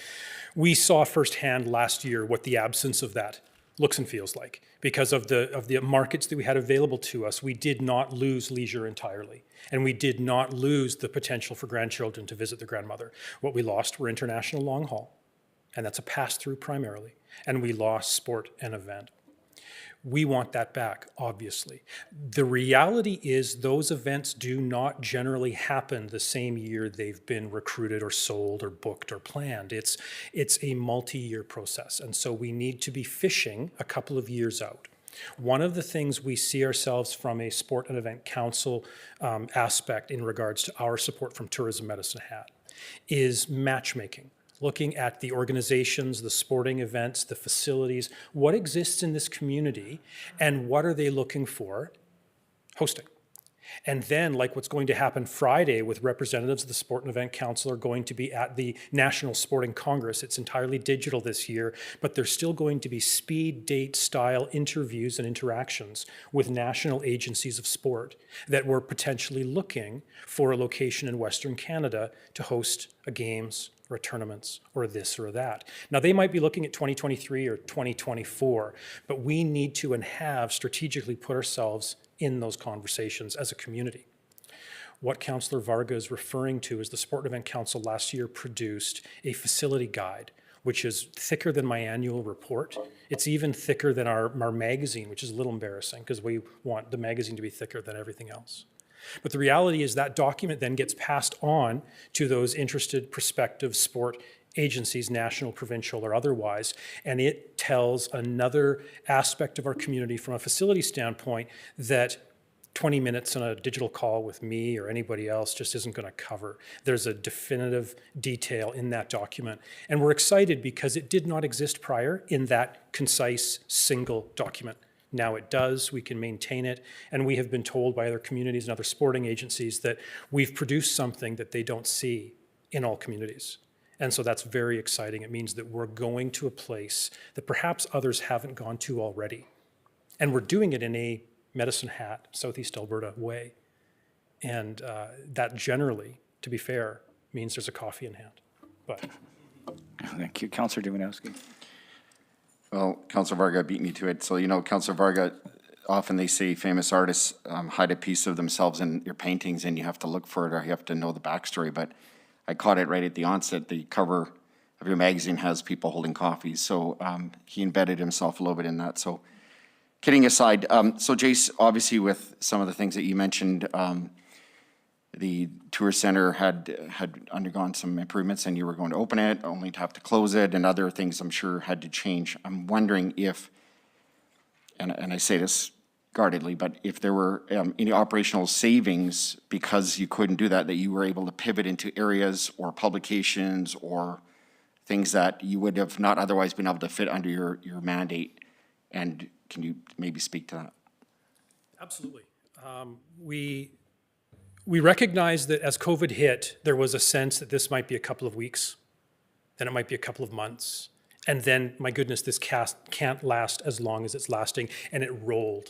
we saw firsthand last year what the absence of that looks and feels like. Because of the markets that we had available to us, we did not lose leisure entirely. And we did not lose the potential for grandchildren to visit their grandmother. What we lost were international long haul, and that's a pass-through primarily. And we lost sport and event. We want that back, obviously. The reality is those events do not generally happen the same year they've been recruited or sold or booked or planned. It's a multi-year process, and so we need to be fishing a couple of years out. One of the things we see ourselves from a sport and event council aspect in regards to our support from Tourism Medicine Hat is matchmaking. Looking at the organizations, the sporting events, the facilities, what exists in this community, and what are they looking for? Hosting. And then, like what's going to happen Friday with representatives of the Sport and Event Council are going to be at the National Sporting Congress. It's entirely digital this year, but there's still going to be speed date style interviews and interactions with national agencies of sport that were potentially looking for a location in Western Canada to host a games or tournaments or this or that. Now, they might be looking at 2023 or 2024, but we need to and have strategically put ourselves in those conversations as a community. What Councillor Varga is referring to is the Sport and Event Council last year produced a facility guide, which is thicker than my annual report. It's even thicker than our magazine, which is a little embarrassing because we want the magazine to be thicker than everything else. But the reality is that document then gets passed on to those interested prospective sport agencies, national, provincial, or otherwise, and it tells another aspect of our community from a facility standpoint that 20 minutes on a digital call with me or anybody else just isn't going to cover. There's a definitive detail in that document. And we're excited because it did not exist prior in that concise single document. Now it does, we can maintain it, and we have been told by other communities and other sporting agencies that we've produced something that they don't see in all communities. And so that's very exciting. It means that we're going to a place that perhaps others haven't gone to already. And we're doing it in a Medicine Hat, Southeast Alberta way. And that generally, to be fair, means there's a coffee in hand. But Thank you. Councillor Dubinowski. Well, Councillor Varga beat me to it. So, you know, Councillor Varga, often they say famous artists hide a piece of themselves in your paintings and you have to look for it or you have to know the backstory. But I caught it right at the onset. The cover of your magazine has people holding coffees. So he embedded himself a little bit in that. So kidding aside, so Jace, obviously with some of the things that you mentioned, the tour center had undergone some improvements and you were going to open it, only to have to close it, and other things I'm sure had to change. I'm wondering if, and I say this guardedly, but if there were any operational savings because you couldn't do that you were able to pivot into areas or publications or things that you would have not otherwise been able to fit under your mandate. And can you maybe speak to that? absolutely. We recognized that as COVID hit, there was a sense that this might be a couple of weeks, then it might be a couple of months, and then, my goodness, this can't last as long as it's lasting, and it rolled.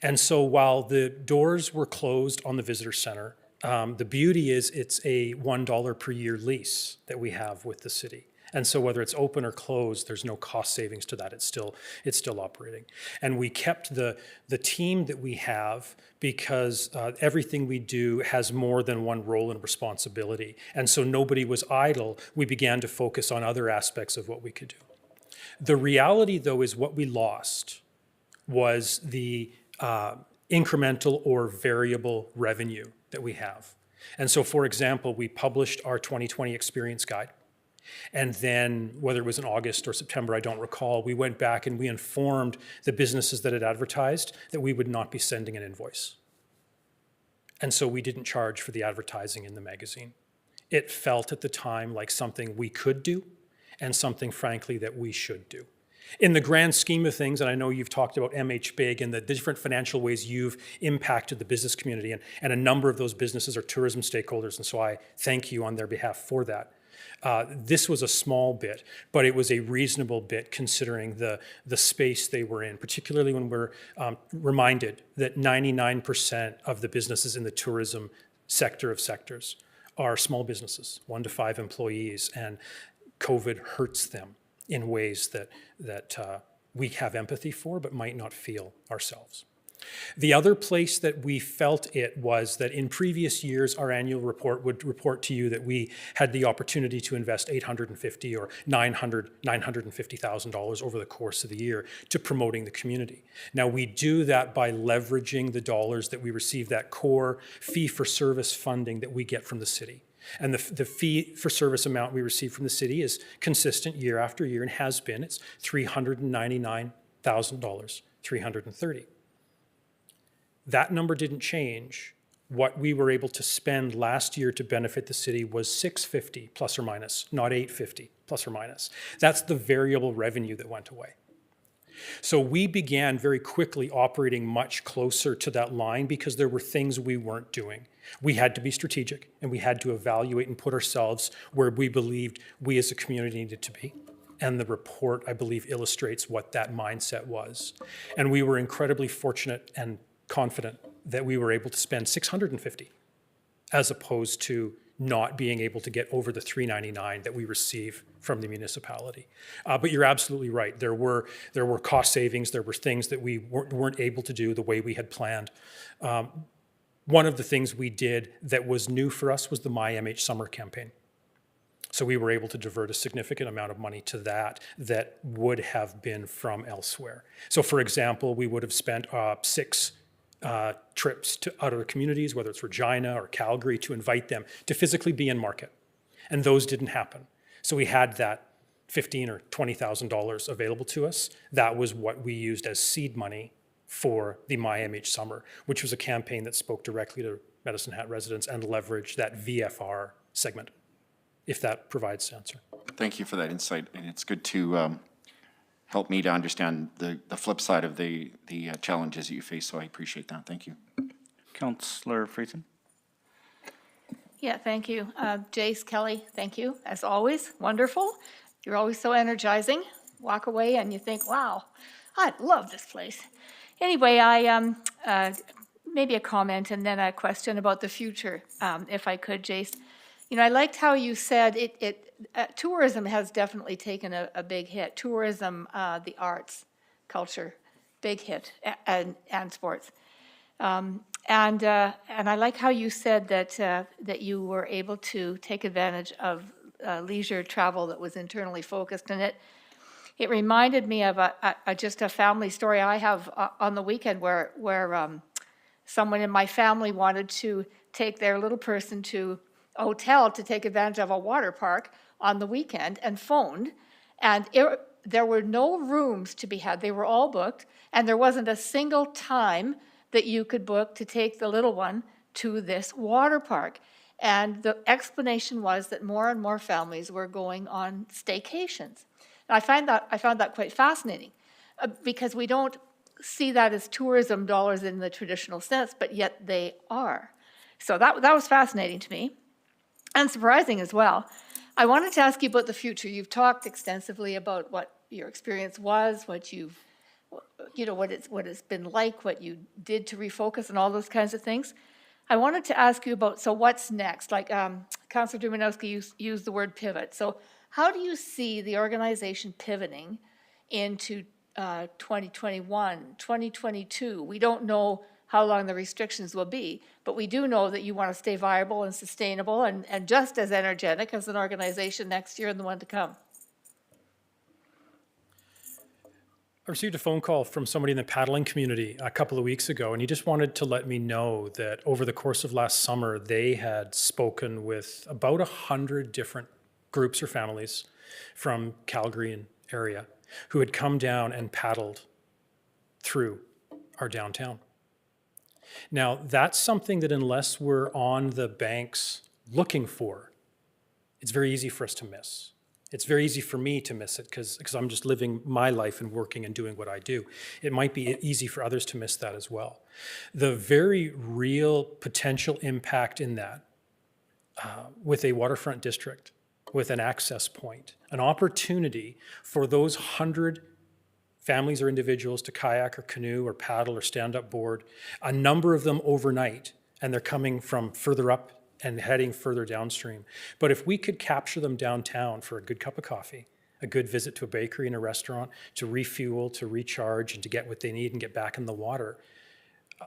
And so while the doors were closed on the visitor center, the beauty is it's a $1 per year lease that we have with the city. And so whether it's open or closed, there's no cost savings to that. It's still operating. And we kept the team that we have because everything we do has more than one role and responsibility. And so nobody was idle. We began to focus on other aspects of what we could do. The reality, though, is what we lost was the incremental or variable revenue that we have. And so, for example, we published our 2020 experience guide. And then, whether it was in August or September, I don't recall, we went back and we informed the businesses that had advertised that we would not be sending an invoice. And so we didn't charge for the advertising in the magazine. It felt at the time like something we could do and something, frankly, that we should do. In the grand scheme of things, and I know you've talked about MHBIG and the different financial ways you've impacted the business community, and a number of those businesses are tourism stakeholders, and so I thank you on their behalf for that. This was a small bit, but it was a reasonable bit considering the space they were in, particularly when we're reminded that 99% of the businesses in the tourism sector of sectors are small businesses, 1 to 5 employees, and COVID hurts them in ways that we have empathy for but might not feel ourselves. The other place that we felt it was that in previous years, our annual report would report to you that we had the opportunity to invest $850,000 or $950,000 over the course of the year to promoting the community. Now, we do that by leveraging the dollars that we receive, that core fee-for-service funding that we get from the city. And the fee-for-service amount we receive from the city is consistent year after year and has been. It's $399,000, $330,000. That number didn't change. What we were able to spend last year to benefit the city was $650 plus or minus, not $850 plus or minus. That's the variable revenue that went away. So we began very quickly operating much closer to that line because there were things we weren't doing. We had to be strategic and we had to evaluate and put ourselves where we believed we as a community needed to be. And the report, I believe, illustrates what that mindset was. And we were incredibly fortunate and confident that we were able to spend $650 as opposed to not being able to get over the $399 that we receive from the municipality. But you're absolutely right. There were cost savings. There were things that we weren't able to do the way we had planned. One of the things we did that was new for us was the MyMH Summer campaign. So we were able to divert a significant amount of money to that would have been from elsewhere. So for example, we would have spent 6 trips to other communities, whether it's Regina or Calgary, to invite them to physically be in market. And those didn't happen. So we had that $15,000 or $20,000 available to us. That was what we used as seed money for the MyMH Summer, which was a campaign that spoke directly to Medicine Hat residents and leveraged that VFR segment, if that provides answer. Thank you for that insight, and it's good to help me to understand the flip side of the challenges that you face, so I appreciate that. Thank you. Councillor Friesen. Yeah, thank you. Jace, Kelly, thank you, as always. Wonderful. You're always so energizing. Walk away and you think, wow. I love this place. Anyway, maybe a comment and then a question about the future, if I could, Jace. You know, I liked how you said tourism has definitely taken a big hit. Tourism, the arts, culture, big hit, and sports. And I like how you said that you were able to take advantage of leisure travel that was internally focused, and it reminded me of just a family story I have on the weekend where someone in my family wanted to take their little person to a hotel to take advantage of a water park on the weekend and phoned, and there were no rooms to be had. They were all booked, and there wasn't a single time that you could book to take the little one to this water park. And the explanation was that more and more families were going on staycations. And I found that quite fascinating because we don't see that as tourism dollars in the traditional sense, but yet they are. So that was fascinating to me and surprising as well. I wanted to ask you about the future. You've talked extensively about what your experience was, what it's been like, what you did to refocus and all those kinds of things. I wanted to ask you about, so what's next? Like Councillor Dumanowski used the word pivot. So how do you see the organization pivoting into 2021, 2022? We don't know how long the restrictions will be, but we do know that you want to stay viable and sustainable and just as energetic as an organization next year and the one to come. I received a phone call from somebody in the paddling community a couple of weeks ago, and he just wanted to let me know that over the course of last summer, they had spoken with about 100 different groups or families from Calgary and area who had come down and paddled through our downtown. Now, that's something that unless we're on the banks looking for, it's very easy for us to miss. It's very easy for me to miss it because I'm just living my life and working and doing what I do. It might be easy for others to miss that as well. The very real potential impact in that with a waterfront district, with an access point, an opportunity for those 100 families or individuals to kayak or canoe or paddle or stand-up board, a number of them overnight, and they're coming from further up and heading further downstream. But if we could capture them downtown for a good cup of coffee, a good visit to a bakery and a restaurant, to refuel, to recharge, and to get what they need and get back in the water,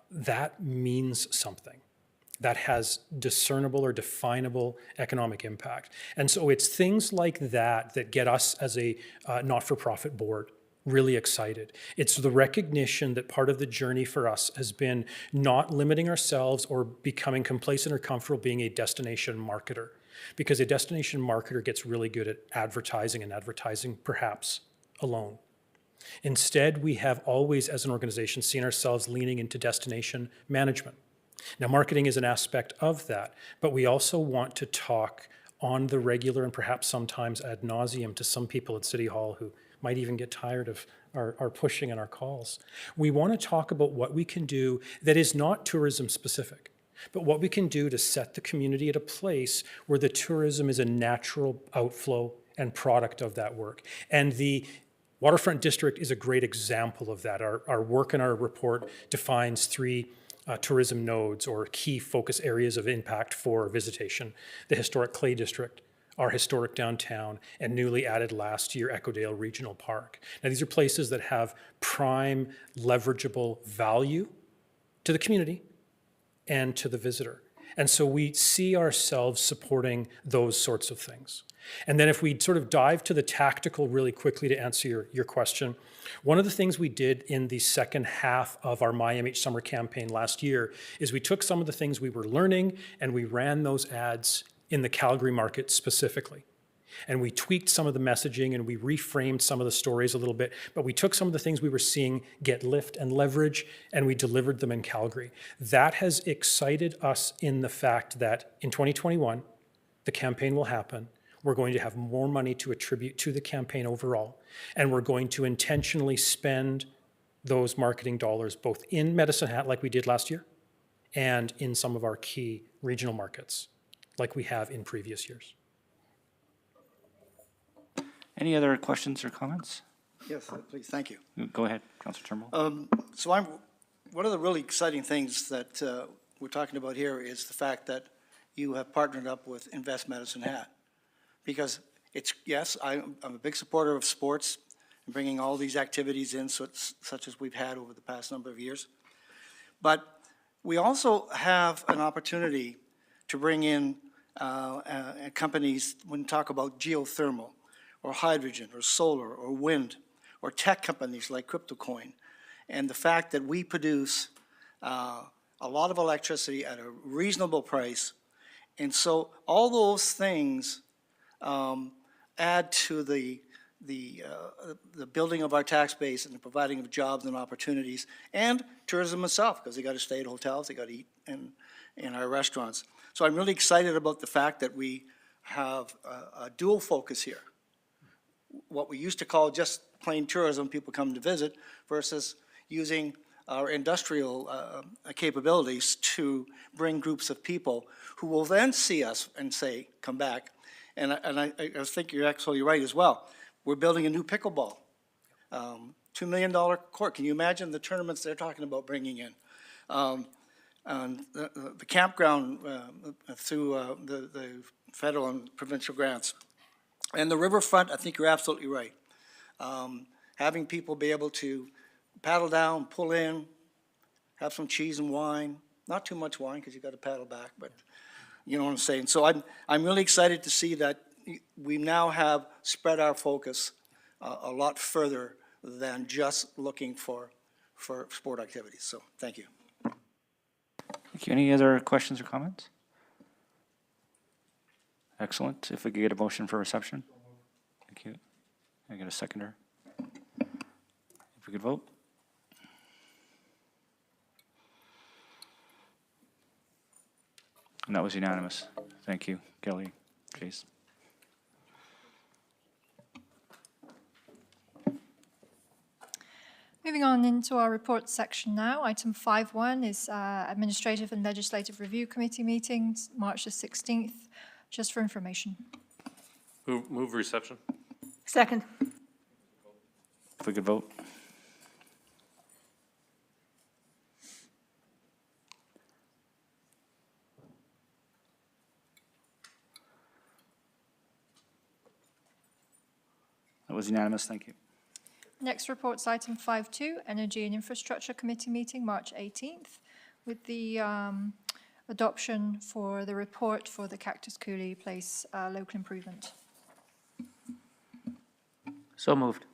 that means something. That has discernible or definable economic impact. And so it's things like that that get us as a not-for-profit board really excited. It's the recognition that part of the journey for us has been not limiting ourselves or becoming complacent or comfortable being a destination marketer, because a destination marketer gets really good at advertising and advertising perhaps alone. Instead, we have always, as an organization, seen ourselves leaning into destination management. Now, marketing is an aspect of that, but we also want to talk on the regular and perhaps sometimes ad nauseum to some people at City Hall who might even get tired of our pushing and our calls. We want to talk about what we can do that is not tourism specific, but what we can do to set the community at a place where the tourism is a natural outflow and product of that work. And the Waterfront District is a great example of that. Our work in our report defines 3 tourism nodes or key focus areas of impact for visitation: the historic Clay District, our historic downtown, and newly added last year, Echodale Regional Park. Now, these are places that have prime, leverageable value to the community and to the visitor. And so we see ourselves supporting those sorts of things. And then if we sort of dive to the tactical really quickly to answer your question, one of the things we did in the second half of our MyMH summer campaign last year is we took some of the things we were learning and we ran those ads in the Calgary market specifically. And we tweaked some of the messaging and we reframed some of the stories a little bit, but we took some of the things we were seeing get lift and leverage and we delivered them in Calgary. That has excited us in the fact that in 2021, the campaign will happen. We're going to have more money to attribute to the campaign overall, and we're going to intentionally spend those marketing dollars both in Medicine Hat like we did last year and in some of our key regional markets like we have in previous years. Any other questions or comments? Yes, please, thank you. Go ahead, Councilor Turnbull. So one of the really exciting things that we're talking about here is the fact that you have partnered up with Invest Medicine Hat. Because yes, I'm a big supporter of sports and bringing all these activities in such as we've had over the past number of years. But we also have an opportunity to bring in companies when we talk about geothermal or hydrogen or solar or wind or tech companies like CryptoCoin. And the fact that we produce a lot of electricity at a reasonable price. And so all those things add to the building of our tax base and the providing of jobs and opportunities, and tourism itself, because they got to stay at hotels, they got to eat in our restaurants. So I'm really excited about the fact that we have a dual focus here. What we used to call just plain tourism, people come to visit, versus using our industrial capabilities to bring groups of people who will then see us and say, come back. And I think you're absolutely right as well. We're building a new pickleball, $2 million court. Can you imagine the tournaments they're talking about bringing in? And the campground through the federal and provincial grants. And the riverfront, I think you're absolutely right. Having people be able to paddle down, pull in, have some cheese and wine. Not too much wine because you got to paddle back, but you know what I'm saying. So I'm really excited to see that we now have spread our focus a lot further than just looking for sport activities. So thank you. Thank you. Any other questions or comments? Excellent. If we could get a motion for reception. Thank you. Can I get a seconder? If we could vote. And that was unanimous. Thank you, Kelly, Chase. Moving on into our report section now. Item 5.1 is Administrative and Legislative Review Committee meetings, March the 16th, just for information. Move reception. Second. If we could vote. That was unanimous. Thank you. Next report's item 5.2, Energy and Infrastructure Committee meeting, March 18th, with the adoption for the report for the Cactus Coulee Place local improvement. So moved.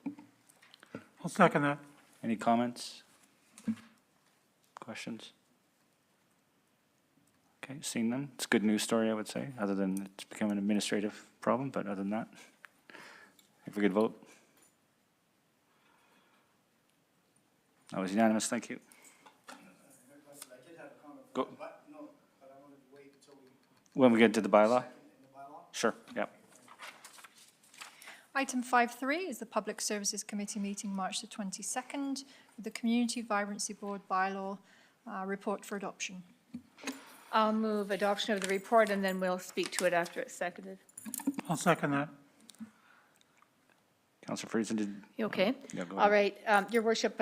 I'll second that. Any comments? Questions? Okay, seeing none. It's a good news story, I would say, other than it's become an administrative problem, but other than that, if we could vote. That was unanimous. Thank you. Go. When we get to the bylaw? Sure, yep. Item 5.3 is the Public Services Committee meeting, March the 22nd, with the Community Vibrancy Board bylaw report for adoption. I'll move adoption of the report, and then we'll speak to it after it's seconded. I'll second that. Councillor Friesen, did You okay? Yeah, go All ahead. right, Your Worship,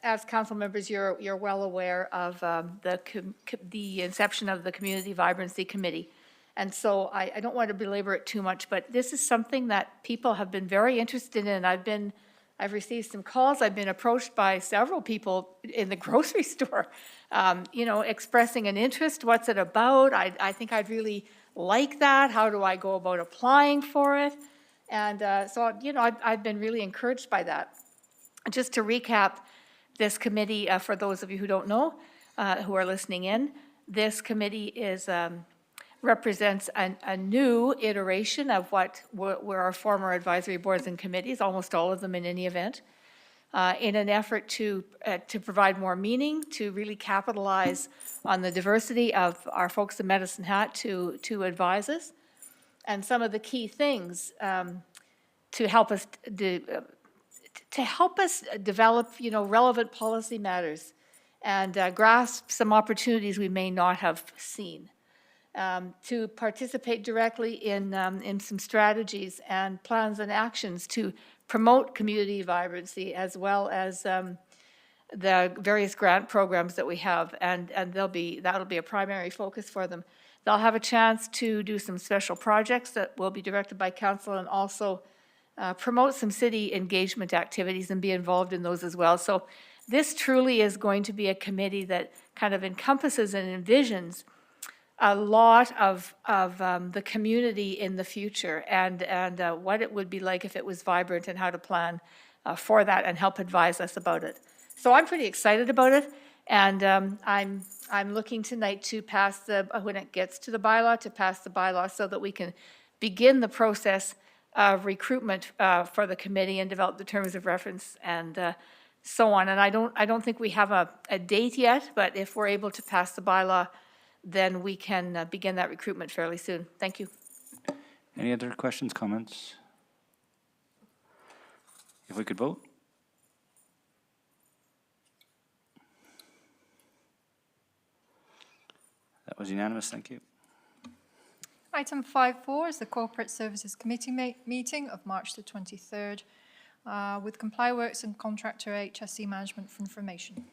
as council members, you're well aware of the inception of the Community Vibrancy Committee. And so I don't want to belabor it too much, but this is something that people have been very interested in. I've received some calls. I've been approached by several people in the grocery store, expressing an interest. What's it about? I think I'd really like that. How do I go about applying for it? And so, I've been really encouraged by that. Just to recap this committee, for those of you who don't know, who are listening in, this committee represents a new iteration of what were our former advisory boards and committees, almost all of them in any event, in an effort to provide more meaning, to really capitalize on the diversity of our folks in Medicine Hat to advise us. And some of the key things to help us develop, relevant policy matters and grasp some opportunities we may not have seen. To participate directly in some strategies and plans and actions to promote community vibrancy as well as the various grant programs that we have, and that'll be a primary focus for them. They'll have a chance to do some special projects that will be directed by council, and also promote some city engagement activities and be involved in those as well. So this truly is going to be a committee that kind of encompasses and envisions a lot of the community in the future, and what it would be like if it was vibrant, and how to plan for that and help advise us about it. So I'm pretty excited about it, and I'm looking tonight to pass when it gets to the bylaw, to pass the bylaw so that we can begin the process of recruitment for the committee and develop the terms of reference and so on. And I don't think we have a date yet, but if we're able to pass the bylaw, then we can begin that recruitment fairly soon. Thank you. Any other questions, comments? If we could vote? That was unanimous, thank you. Item 5.4 is the Corporate Services Committee meeting of March the 23rd with ComplyWorks and contractor HSE Management for Information.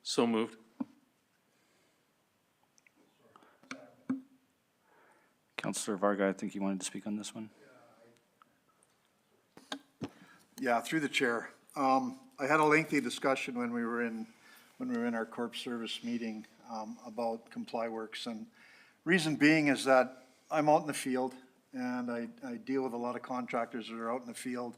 So moved. Councillor Varga, I think you wanted to speak on this one. Yeah, through the chair. I had a lengthy discussion when we were in our corp service meeting about ComplyWorks, and reason being is that I'm out in the field, and I deal with a lot of contractors that are out in the field.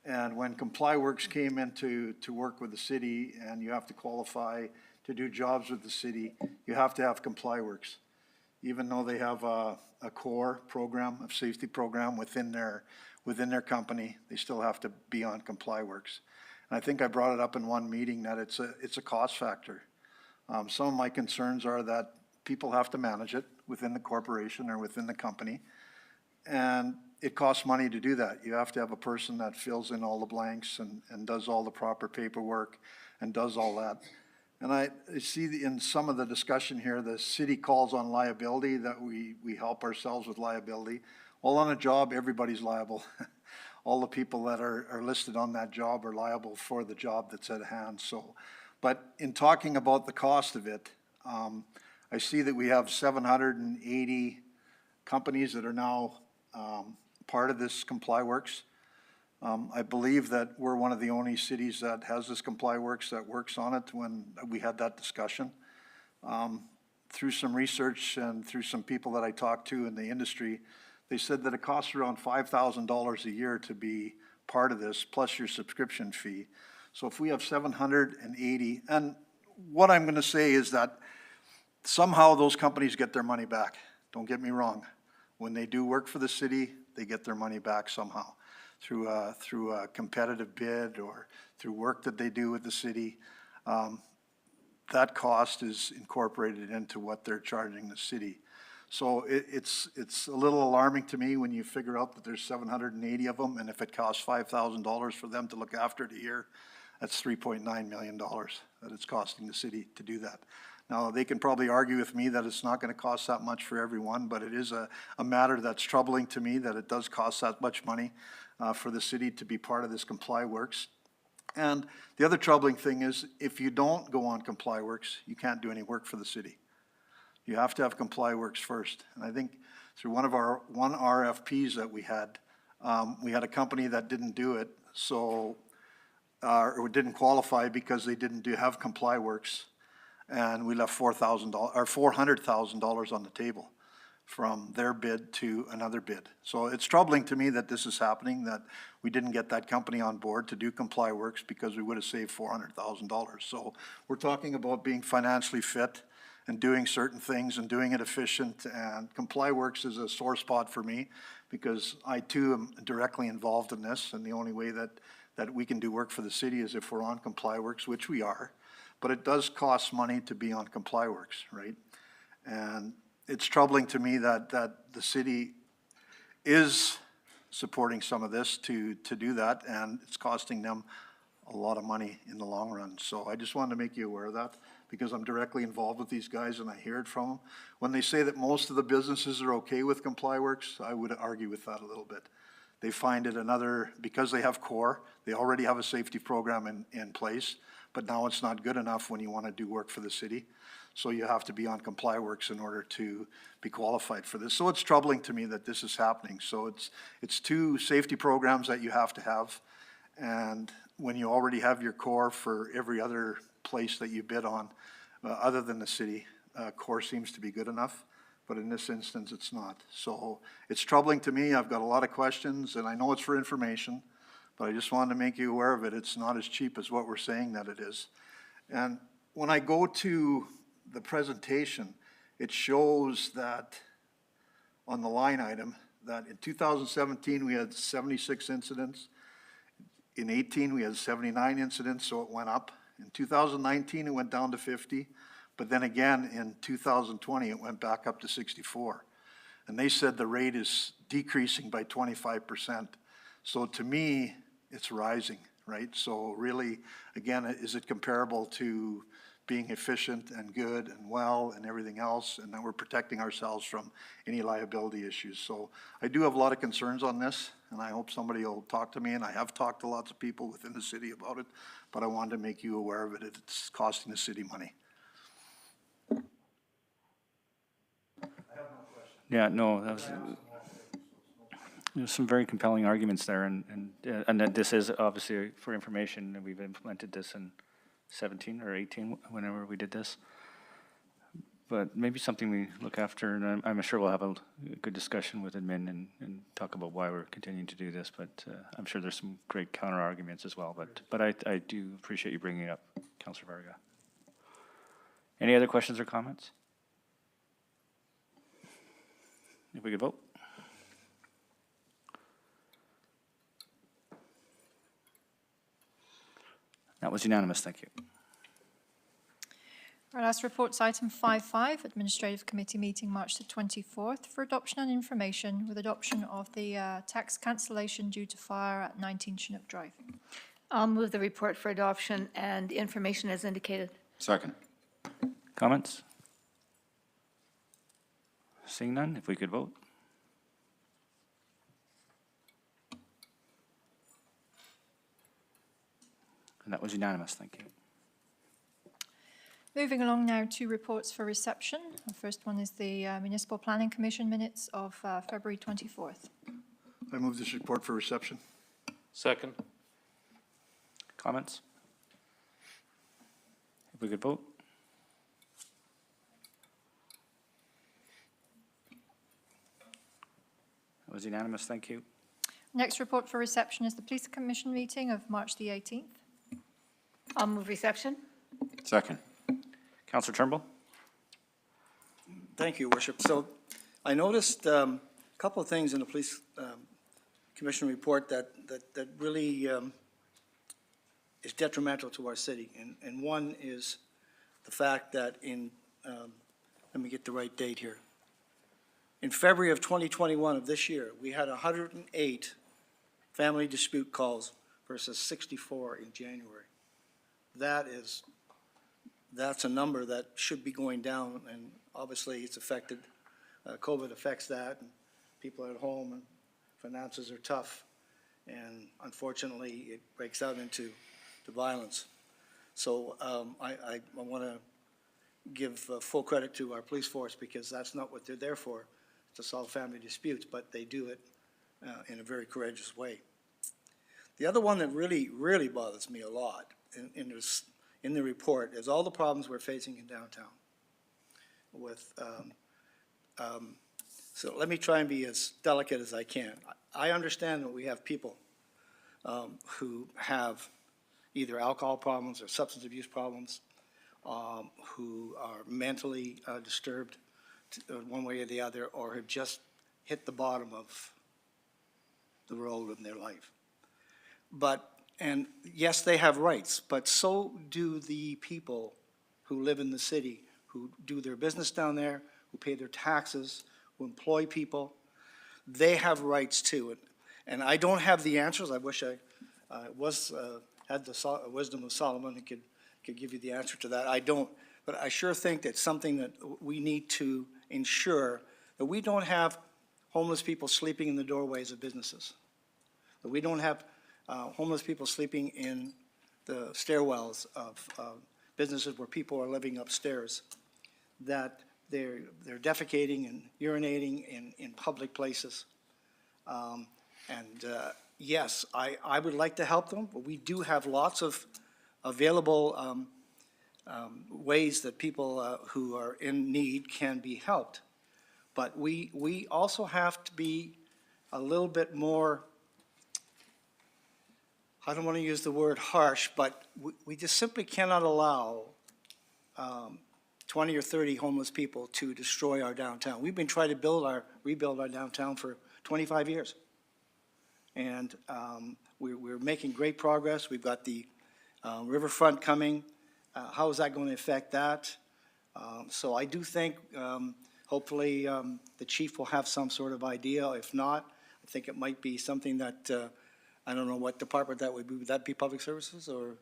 And when ComplyWorks came in to work with the city, and you have to qualify to do jobs with the city, you have to have ComplyWorks. Even though they have a core program, a safety program within their company, they still have to be on ComplyWorks. And I think I brought it up in one meeting that it's a cost factor. Some of my concerns are that people have to manage it within the corporation or within the company, and it costs money to do that. You have to have a person that fills in all the blanks and does all the proper paperwork and does all that. And I see in some of the discussion here, the city calls on liability, that we help ourselves with liability. Well, on a job, everybody's liable. All the people that are listed on that job are liable for the job that's at hand. So, but in talking about the cost of it, I see that we have 780 companies that are now part of this ComplyWorks. I believe that we're one of the only cities that has this ComplyWorks that works on it when we had that discussion. Through some research and through some people that I talked to in the industry, they said that it costs around $5,000 a year to be part of this, plus your subscription fee. So if we have 780, and what I'm going to say is that somehow those companies get their money back. Don't get me wrong. When they do work for the city, they get their money back somehow through a competitive bid or through work that they do with the city. That cost is incorporated into what they're charging the city. So it's a little alarming to me when you figure out that there's 780 of them, and if it costs $5,000 for them to look after it a year, that's $3.9 million that it's costing the city to do that. Now, they can probably argue with me that it's not going to cost that much for everyone, but it is a matter that's troubling to me that it does cost that much money for the city to be part of this ComplyWorks. And the other troubling thing is, if you don't go on ComplyWorks, you can't do any work for the city. You have to have ComplyWorks first. And I think through one RFPs that we had a company that didn't do it, so or didn't qualify because they didn't have ComplyWorks, and we left $400,000 on the table from their bid to another bid. So it's troubling to me that this is happening, that we didn't get that company on board to do ComplyWorks because we would have saved $400,000. So we're talking about being financially fit and doing certain things and doing it efficient, and ComplyWorks is a sore spot for me because I too am directly involved in this, and the only way that we can do work for the city is if we're on ComplyWorks, which we are. But it does cost money to be on ComplyWorks, right? And it's troubling to me that the city is supporting some of this to do that, and it's costing them a lot of money in the long run. So I just wanted to make you aware of that because I'm directly involved with these guys and I hear it from them. When they say that most of the businesses are okay with ComplyWorks, I would argue with that a little bit. They find it another, because they have CORE, they already have a safety program in place, but now it's not good enough when you want to do work for the city. So you have to be on ComplyWorks in order to be qualified for this. So it's troubling to me that this is happening. So it's two safety programs that you have to have. And when you already have your CORE for every other place that you bid on, other than the city, CORE seems to be good enough. But in this instance, it's not. So it's troubling to me. I've got a lot of questions, and I know it's for information, but I just wanted to make you aware of it. It's not as cheap as what we're saying that it is. And when I go to the presentation, it shows that on the line item, that in 2017, we had 76 incidents. In 18, we had 79 incidents, so it went up. In 2019, it went down to 50. But then again, in 2020, it went back up to 64. And they said the rate is decreasing by 25%. So to me, it's rising, right? So really, again, is it comparable to being efficient and good and well and everything else, and then we're protecting ourselves from any liability issues? So I do have a lot of concerns on this, and I hope somebody will talk to me, and I have talked to lots of people within the city about it, but I wanted to make you aware of it. It's costing the city money. Yeah, no, that was, there's some very compelling arguments there, and that this is obviously for information, and we've implemented this in 17 or 18, whenever we did this. But maybe something we look after, and I'm sure we'll have a good discussion with admin and talk about why we're continuing to do this, but I'm sure there's some great counter arguments as well, but I do appreciate you bringing it up, Councillor Varga. Any other questions or comments? If we could vote. That was unanimous, thank you. Our last report's item 5.5, Administrative Committee meeting March the 24th for adoption and information with adoption of the tax cancellation due to fire at 19 Chinook Drive. I'll move the report for adoption and information as indicated. Second. Comments? Seeing none, if we could vote. And that was unanimous, thank you. Moving along now to reports for reception. The first one is the Municipal Planning Commission minutes of February 24th. I move this report for reception. Second. Comments? If we could vote. That was unanimous, thank you. Next report for reception is the Police Commission meeting of March the 18th. I'll move reception. Second. Councillor Turnbull? Thank you, Worship. So I noticed a couple of things in the Police Commission report that really is detrimental to our city. And one is the fact that let me get the right date here. In February of 2021 of this year, we had 108 family dispute calls versus 64 in January. That's a number that should be going down, and obviously it's affected, COVID affects that, and people are at home and finances are tough, and unfortunately it breaks out into violence. So I want to give full credit to our police force, because that's not what they're there for, to solve family disputes, but they do it in a very courageous way. The other one that really, really bothers me a lot in the report is all the problems we're facing in downtown with, so let me try and be as delicate as I can. I understand that we have people who have either alcohol problems or substance abuse problems, who are mentally disturbed one way or the other, or have just hit the bottom of the road in their life. And yes, they have rights, but so do the people who live in the city, who do their business down there, who pay their taxes, who employ people. They have rights too. And I don't have the answers. I wish I had the wisdom of Solomon and could give you the answer to that. I don't, but I sure think that's something that we need to ensure, that we don't have homeless people sleeping in the doorways of businesses. that we don't have homeless people sleeping in the stairwells of businesses where people are living upstairs, that they're defecating and urinating in public places. Yes, I would like to help them, but we do have lots of available ways that people who are in need can be helped. But we also have to be a little bit more, I don't want to use the word harsh, but we just simply cannot allow 20 or 30 homeless people to destroy our downtown. We've been trying to rebuild our downtown for 25 years. And we're making great progress. We've got the riverfront coming. How is that going to affect that? So I do think, hopefully, the chief will have some sort of idea. If not, I think it might be something that, I don't know what department that would be. Would that be Public Services or?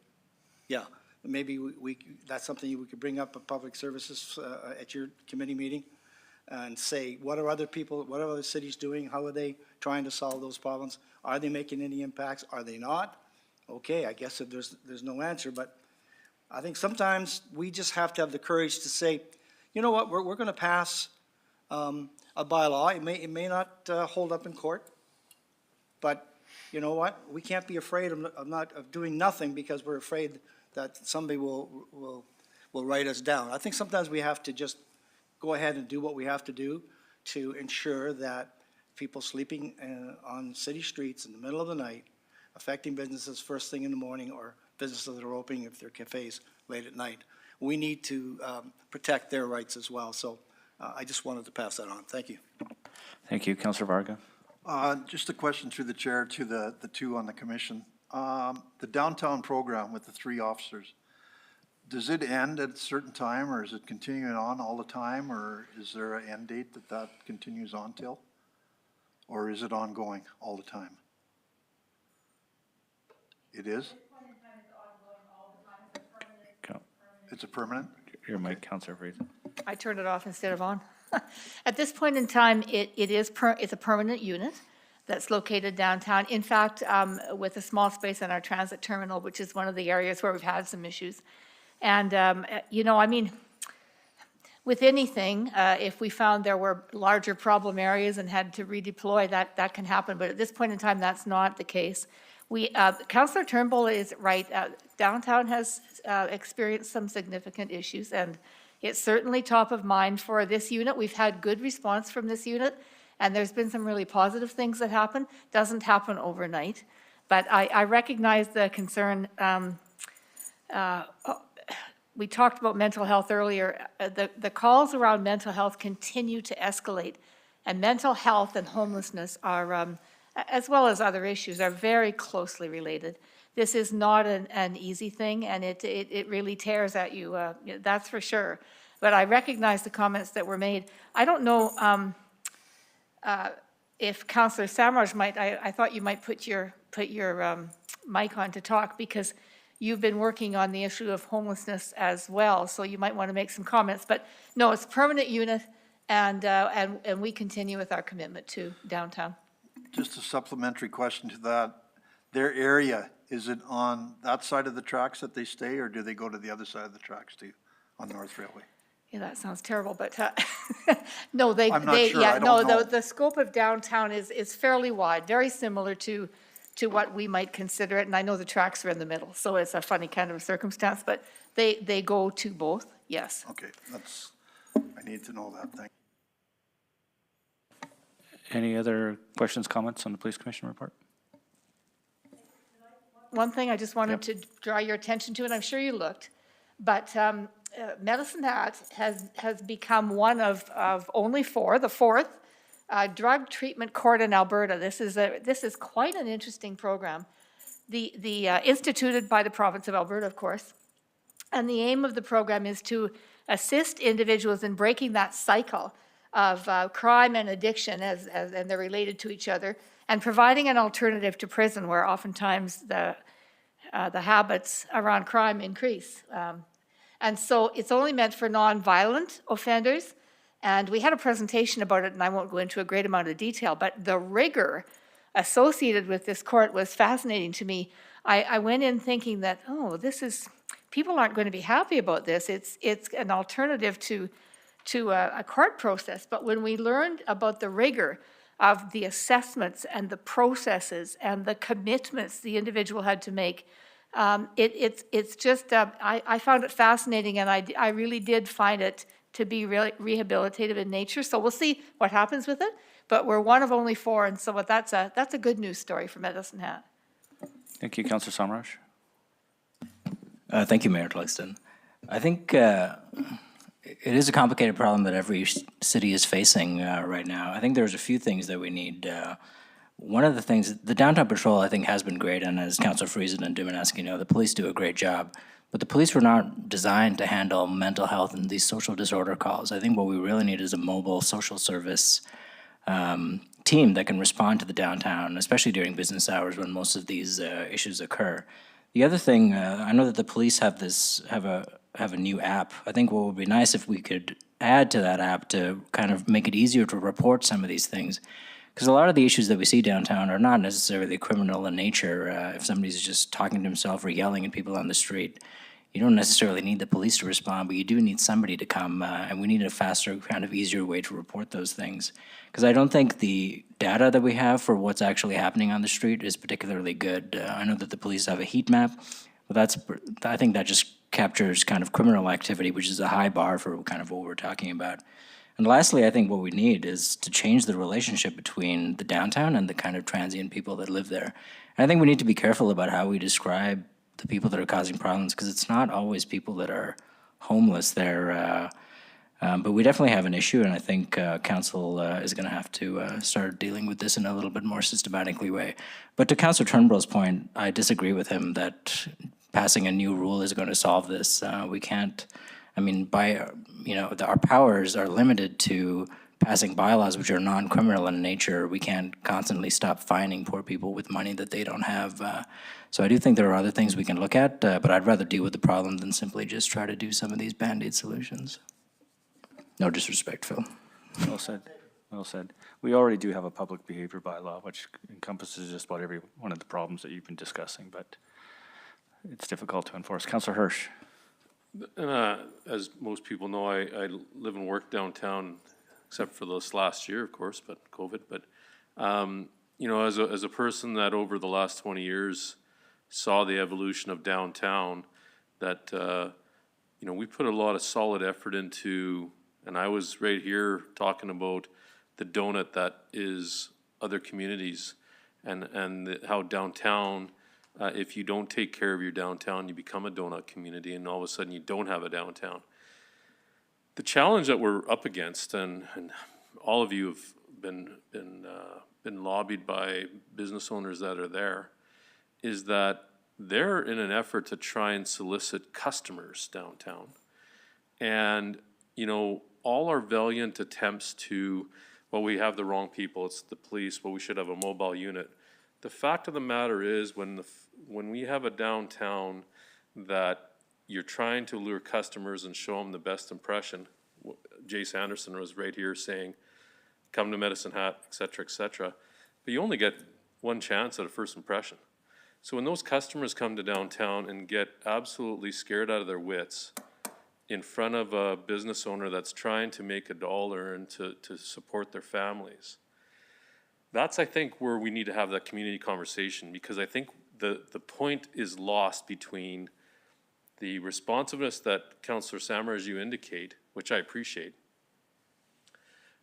Yeah, maybe that's something we could bring up at Public Services at your committee meeting and say, what are other cities doing? How are they trying to solve those problems? Are they making any impacts? Are they not? Okay, I guess if there's no answer, but I think sometimes we just have to have the courage to say, you know what, we're going to pass a bylaw. It may not hold up in court, but you know what? We can't be afraid of doing nothing because we're afraid that somebody will write us down. I think sometimes we have to just go ahead and do what we have to do to ensure that people sleeping on city streets in the middle of the night, affecting businesses first thing in the morning, or businesses that are opening if they're cafes late at night. We need to protect their rights as well. So I just wanted to pass that on. Thank you. Thank you. Councillor Varga. Just a question through the chair to the two on the commission. The downtown program with the 3 officers, does it end at a certain time, or is it continuing on all the time, or is there an end date that continues on till? Or is it ongoing all the time? It is? It's a permanent? Your mic, Councillor Fraser. I turned it off instead of on. At this point in time, it's a permanent unit that's located downtown. In fact, with a small space in our transit terminal, which is one of the areas where we've had some issues. And, you know, I mean, with anything, if we found there were larger problem areas and had to redeploy, that can happen. But at this point in time, that's not the case. Councillor Turnbull is right. Downtown has experienced some significant issues, and it's certainly top of mind for this unit. We've had good response from this unit, and there's been some really positive things that happen. Doesn't happen overnight, but I recognize the concern. We talked about mental health earlier. The calls around mental health continue to escalate, and mental health and homelessness are, as well as other issues, are very closely related. This is not an easy thing, and it really tears at you, that's for sure. But I recognize the comments that were made. I don't know if Councillor Samraj might, I thought you might put your mic on to talk, because you've been working on the issue of homelessness as well, so you might want to make some comments. But no, it's a permanent unit, and we continue with our commitment to downtown. Just a supplementary question to that. Their area, is it on that side of the tracks that they stay, or do they go to the other side of the tracks too, on North Railway? Yeah, that sounds terrible, but no, I'm not sure. I don't know. The scope of downtown is fairly wide, very similar to what we might consider it. And I know the tracks are in the middle, so it's a funny kind of a circumstance, but they go to both, yes. Okay, I need to know that. Thank you. Any other questions, comments on the Police Commission report? One thing I just wanted to draw your attention to, and I'm sure you looked, but Medicine Hat has become one of only 4, the 4th drug treatment court in Alberta. This is quite an interesting program. The instituted by the province of Alberta, of course, and the aim of the program is to assist individuals in breaking that cycle of crime and addiction, and they're related to each other, and providing an alternative to prison, where oftentimes the habits around crime increase. And so it's only meant for non-violent offenders. And we had a presentation about it, and I won't go into a great amount of detail, but the rigor associated with this court was fascinating to me. I went in thinking that, oh, people aren't going to be happy about this. It's an alternative to a court process. But when we learned about the rigor of the assessments and the processes and the commitments the individual had to make, it's just, I found it fascinating, and I really did find it to be really rehabilitative in nature. So we'll see what happens with it, but we're one of only 4, and so that's a good news story for Medicine Hat. Thank you, Councillor Samraj. Thank you, Mayor Tillotson. I think it is a complicated problem that every city is facing right now. I think there's a few things that we need. One of the things, the downtown patrol, I think, has been great, and as Councillor Friesen and Dumanesky know, the police do a great job. But the police were not designed to handle mental health and these social disorder calls. I think what we really need is a mobile social service team that can respond to the downtown, especially during business hours when most of these issues occur. The other thing, I know that the police have a new app. I think what would be nice if we could add to that app to kind of make it easier to report some of these things. Because a lot of the issues that we see downtown are not necessarily criminal in nature. If somebody's just talking to himself or yelling at people on the street, you don't necessarily need the police to respond, but you do need somebody to come, and we need a faster, kind of easier way to report those things. Because I don't think the data that we have for what's actually happening on the street is particularly good. I know that the police have a heat map, but I think that just captures kind of criminal activity, which is a high bar for kind of what we're talking about. And lastly, I think what we need is to change the relationship between the downtown and the kind of transient people that live there. And I think we need to be careful about how we describe the people that are causing problems, because it's not always people that are homeless there. But we definitely have an issue, and I think council is going to have to start dealing with this in a little bit more systematically way. But to Councillor Turnbull's point, I disagree with him that passing a new rule is going to solve this. We can't. I mean, our powers are limited to passing bylaws which are non-criminal in nature. We can't constantly stop fining poor people with money that they don't have. So I do think there are other things we can look at, but I'd rather deal with the problem than simply just try to do some of these Band-Aid solutions. No disrespect, Phil. Well said. Well said. We already do have a public behavior bylaw, which encompasses just about every one of the problems that you've been discussing, but it's difficult to enforce. Councillor Hirsch. And as most people know, I live and work downtown, except for this last year, of course, but COVID. But you know, as a person that over the last 20 years saw the evolution of downtown, that you know, we put a lot of solid effort into. And I was right here talking about the donut that is other communities, and how downtown. If you don't take care of your downtown, you become a donut community, and all of a sudden you don't have a downtown. The challenge that we're up against, and all of you have been lobbied by business owners that are there, is that they're in an effort to try and solicit customers downtown. And, you know, all our valiant attempts to, well, we have the wrong people, it's the police, well, we should have a mobile unit. The fact of the matter is, when we have a downtown that you're trying to lure customers and show them the best impression, Jace Anderson was right here saying, come to Medicine Hat, et cetera, but you only get one chance at a first impression. So when those customers come to downtown and get absolutely scared out of their wits in front of a business owner that's trying to make a dollar and to support their families, that's, I think, where we need to have that community conversation, because I think the point is lost between the responsiveness that Councillor Samar, as you indicate, which I appreciate,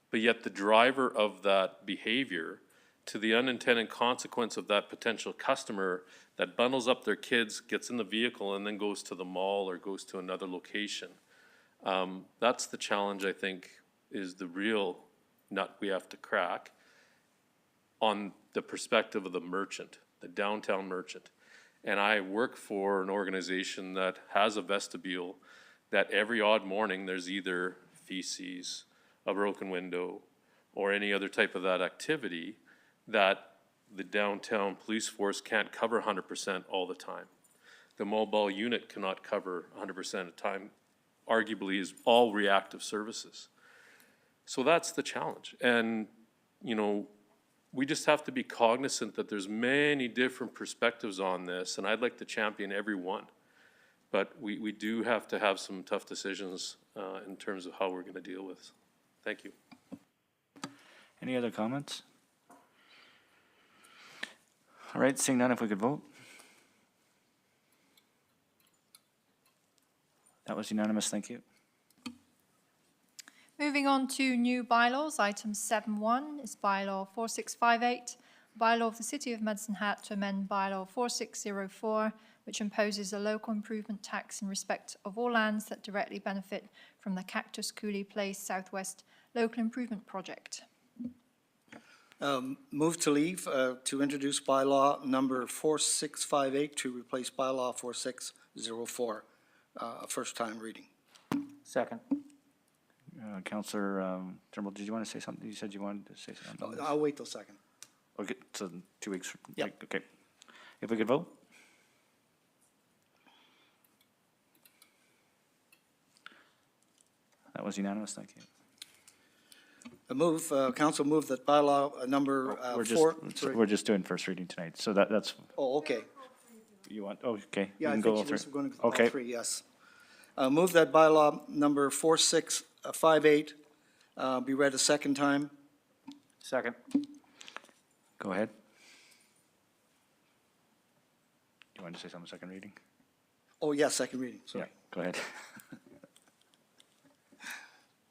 but yet the driver of that behavior to the unintended consequence of that potential customer that bundles up their kids, gets in the vehicle, and then goes to the mall or goes to another location. That's the challenge, I think, is the real nut we have to crack on the perspective of the merchant, the downtown merchant. And I work for an organization that has a vestibule that every odd morning there's either feces, a broken window, or any other type of that activity that the downtown police force can't cover 100% all the time. The mobile unit cannot cover 100% of the time, arguably is all reactive services. So that's the challenge. And, you know, we just have to be cognizant that there's many different perspectives on this, and I'd like to champion every one. But we do have to have some tough decisions in terms of how we're going to deal with this. Thank you. Any other comments? All right, seeing none, if we could vote. That was unanimous, thank you. Moving on to new bylaws, item 7.1 is bylaw 4658, bylaw of the City of Medicine Hat to amend bylaw 4604, which imposes a local improvement tax in respect of all lands that directly benefit from the Cactus Coulee Place Southwest Local Improvement Project. Move to leave, to introduce bylaw number 4658 to replace bylaw 4604, first time reading. Second. Councillor Turnbull, did you want to say something? You said you wanted to say something. on this? I'll wait till second. Okay, so 2 weeks. Yeah. Okay. If we could vote? That was unanimous, thank you. Council move that bylaw number We're just doing first reading tonight, so that's, Oh, okay. you want, oh, okay. Yeah, You I can think go she was through. going to go all Okay. three, yes. Move that bylaw number 4658 be read a second time. Second. Go ahead. You wanted to say something, second reading? Oh, yeah, second reading, Yeah, sorry. go ahead.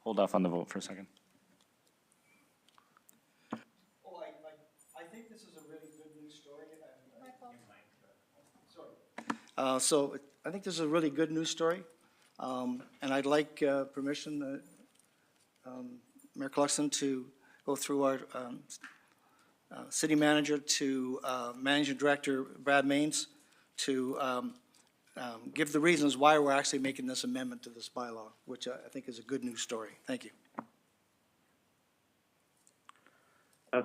Hold off on the vote for a second. Oh, I think this is a really good news story. So I think this is a really good news story, and I'd like permission, Mayor Cluxton, to go through our city manager to managing director Brad Maines to give the reasons why we're actually making this amendment to this bylaw, which I think is a good news story. Thank you.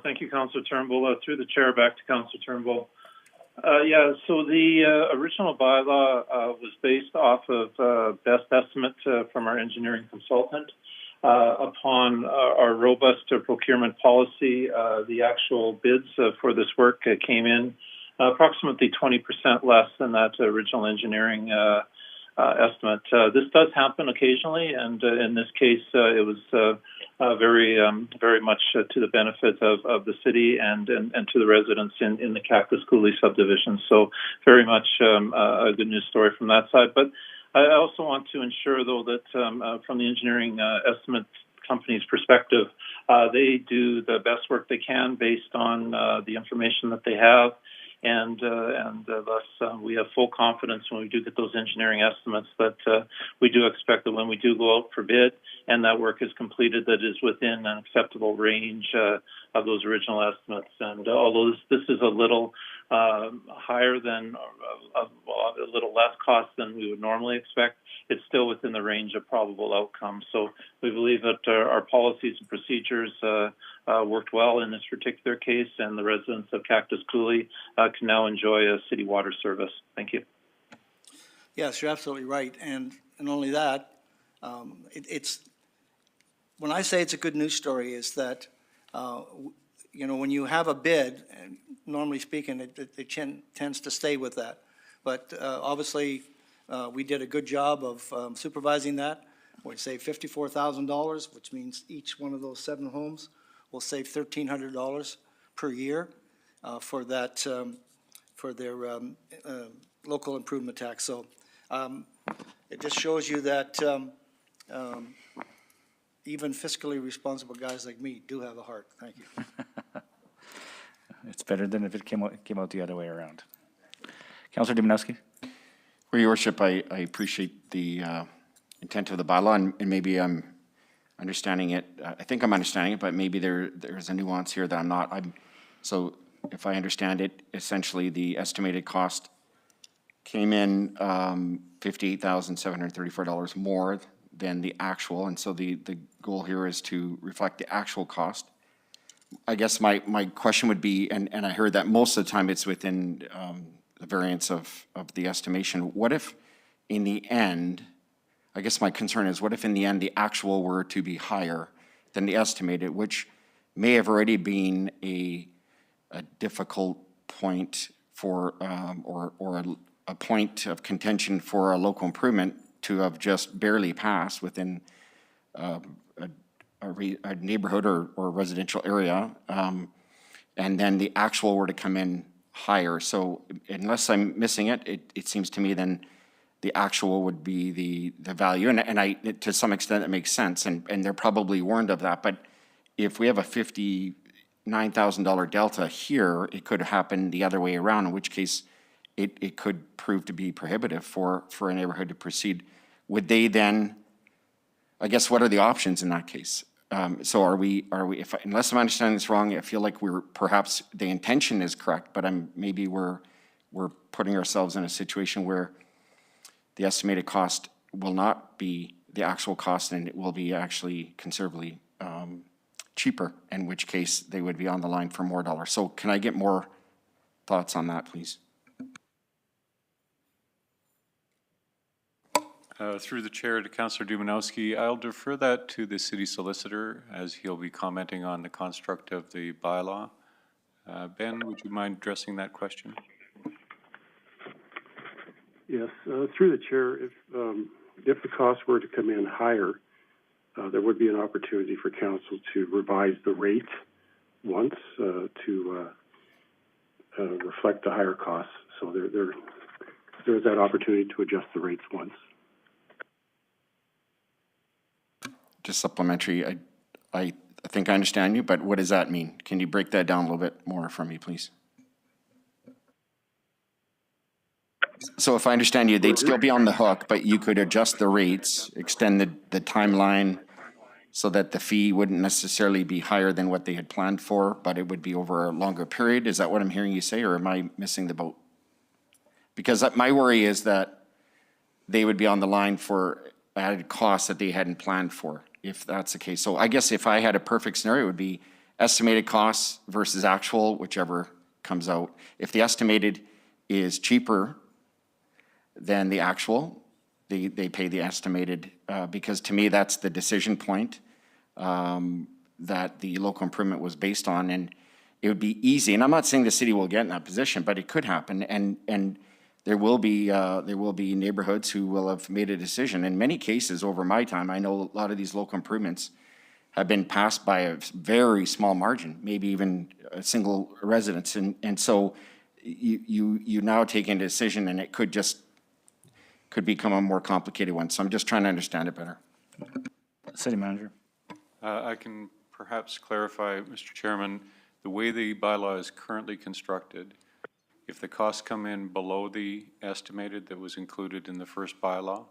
Thank you, Councillor Turnbull. Through the chair, back to Councillor Turnbull. Yeah, so the original bylaw was based off of best estimate from our engineering consultant. Upon our robust procurement policy, the actual bids for this work came in approximately 20% less than that original engineering estimate. This does happen occasionally, and in this case, it was very much to the benefit of the city and to the residents in the Cactus Coulee subdivision. So very much a good news story from that side. But I also want to ensure, though, that from the engineering estimate company's perspective, they do the best work they can based on the information that they have. And thus, we have full confidence when we do get those engineering estimates that we do expect that when we do go out for bid and that work is completed, that is within an acceptable range of those original estimates. And although this is a little higher than, a little less cost than we would normally expect, it's still within the range of probable outcomes. So we believe that our policies and procedures worked well in this particular case, and the residents of Cactus Coulee can now enjoy a city water service. Thank you. Yes, you're absolutely right. And only that, it's, when I say it's a good news story, is that, when you have a bid, and normally speaking, it tends to stay with that. But obviously, we did a good job of supervising that. We saved $54,000, which means each one of those 7 homes will save $1,300 per year for that, for their local improvement tax. So it just shows you that even fiscally responsible guys like me do have a heart. Thank you. It's better than if it came out the other way around. Councillor Domanowski? Well, Your Worship, I appreciate the intent of the bylaw, and maybe I'm understanding it. I think I'm understanding it, but maybe there's a nuance here that I'm not. So if I understand it, essentially the estimated cost came in $58,734 more than the actual, and so the goal here is to reflect the actual cost. I guess my question would be, and I heard that most of the time it's within the variance of the estimation. What if in the end, I guess my concern is, what if in the end the actual were to be higher than the estimated, which may have already been a difficult point for, or a point of contention for a local improvement to have just barely passed within a neighborhood or residential area, and then the actual were to come in higher. So unless I'm missing it, it seems to me then the actual would be the value, and I, to some extent, it makes sense, and they're probably warned of that, but if we have a $59,000 delta here, it could happen the other way around, in which case it could prove to be prohibitive for a neighborhood to proceed. Would they then, I guess, what are the options in that case? So are we, if, unless I'm understanding this wrong, I feel like we're, perhaps the intention is correct, but maybe we're putting ourselves in a situation where the estimated cost will not be the actual cost, and it will be actually considerably cheaper, in which case they would be on the line for more dollars. So can I get more thoughts on that, please? Through the chair to Councillor Dumanowski, I'll defer that to the city solicitor as he'll be commenting on the construct of the bylaw. Ben, would you mind addressing that question? Yes, through the chair, if the costs were to come in higher, there would be an opportunity for council to revise the rate once to reflect the higher costs. So there is that opportunity to adjust the rates once. Just supplementary, I think I understand you, but what does that mean? Can you break that down a little bit more for me, please? So if I understand you, they'd still be on the hook, but you could adjust the rates, extend the timeline so that the fee wouldn't necessarily be higher than what they had planned for, but it would be over a longer period. Is that what I'm hearing you say, or am I missing the boat? Because my worry is that they would be on the line for added costs that they hadn't planned for, if that's the case. So I guess if I had a perfect scenario, it would be estimated costs versus actual, whichever comes out. If the estimated is cheaper than the actual, they pay the estimated, because to me, that's the decision point that the local improvement was based on, and it would be easy. And I'm not saying the city will get in that position, but it could happen, and there will be neighborhoods who will have made a decision. In many cases over my time, I know a lot of these local improvements have been passed by a very small margin, maybe even a single residence, and so you now take a decision, and it could become a more complicated one. So I'm just trying to understand it better. City Manager. I can perhaps clarify, Mr. Chairman, the way the bylaw is currently constructed. If the costs come in below the estimated that was included in the first bylaw,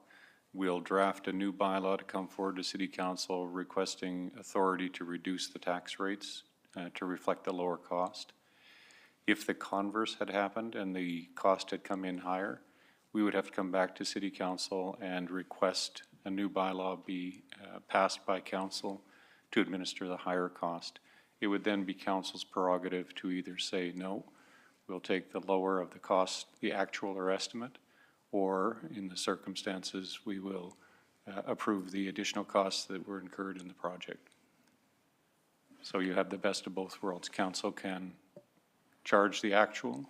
we'll draft a new bylaw to come forward to City Council requesting authority to reduce the tax rates to reflect the lower cost. If the converse had happened and the cost had come in higher, we would have to come back to City Council and request a new bylaw be passed by Council to administer the higher cost. It would then be Council's prerogative to either say, no, we'll take the lower of the cost, the actual or estimate, or in the circumstances, we will approve the additional costs that were incurred in the project. So you have the best of both worlds. Council can charge the actual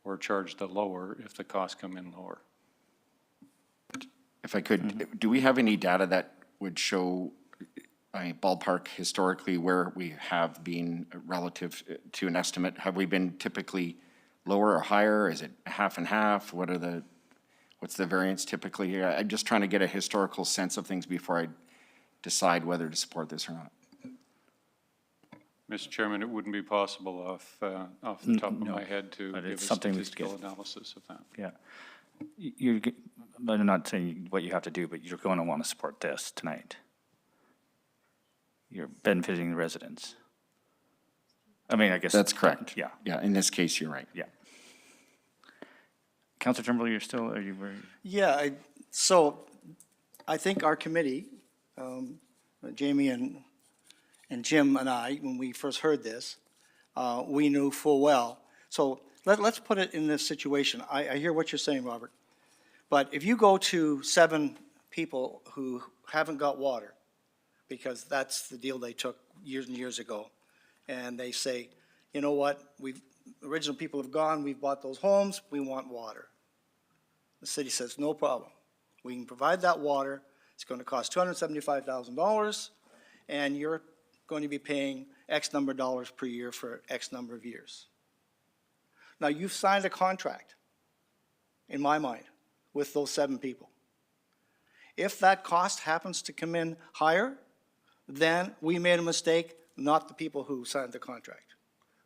or charge the lower if the costs come in lower. If I could, do we have any data that would show a ballpark historically where we have been relative to an estimate? Have we been typically lower or higher? Is it half and half? What's the variance typically here? I'm just trying to get a historical sense of things before I decide whether to support this or not. Mr. Chairman, it wouldn't be possible off the top of my head to give a statistical analysis of that. Yeah. I'm not saying what you have to do, but you're going to want to support this tonight. You're benefiting the residents. I mean, I guess. That's correct. Yeah. Yeah, in this case, you're right. Yeah. Councilor Turnbull, are you very? Yeah, so I think our committee, Jamie and Jim and I, when we first heard this, we knew full well. So let's put it in this situation. I hear what you're saying, Robert. But if you go to 7 people who haven't got water, because that's the deal they took years and years ago, and they say, you know what, original people have gone, we've bought those homes, we want water. The city says, no problem. We can provide that water. It's going to cost $275,000, and you're going to be paying X number of dollars per year for X number of years. Now, you've signed a contract, in my mind, with those 7 people. If that cost happens to come in higher, then we made a mistake, not the people who signed the contract.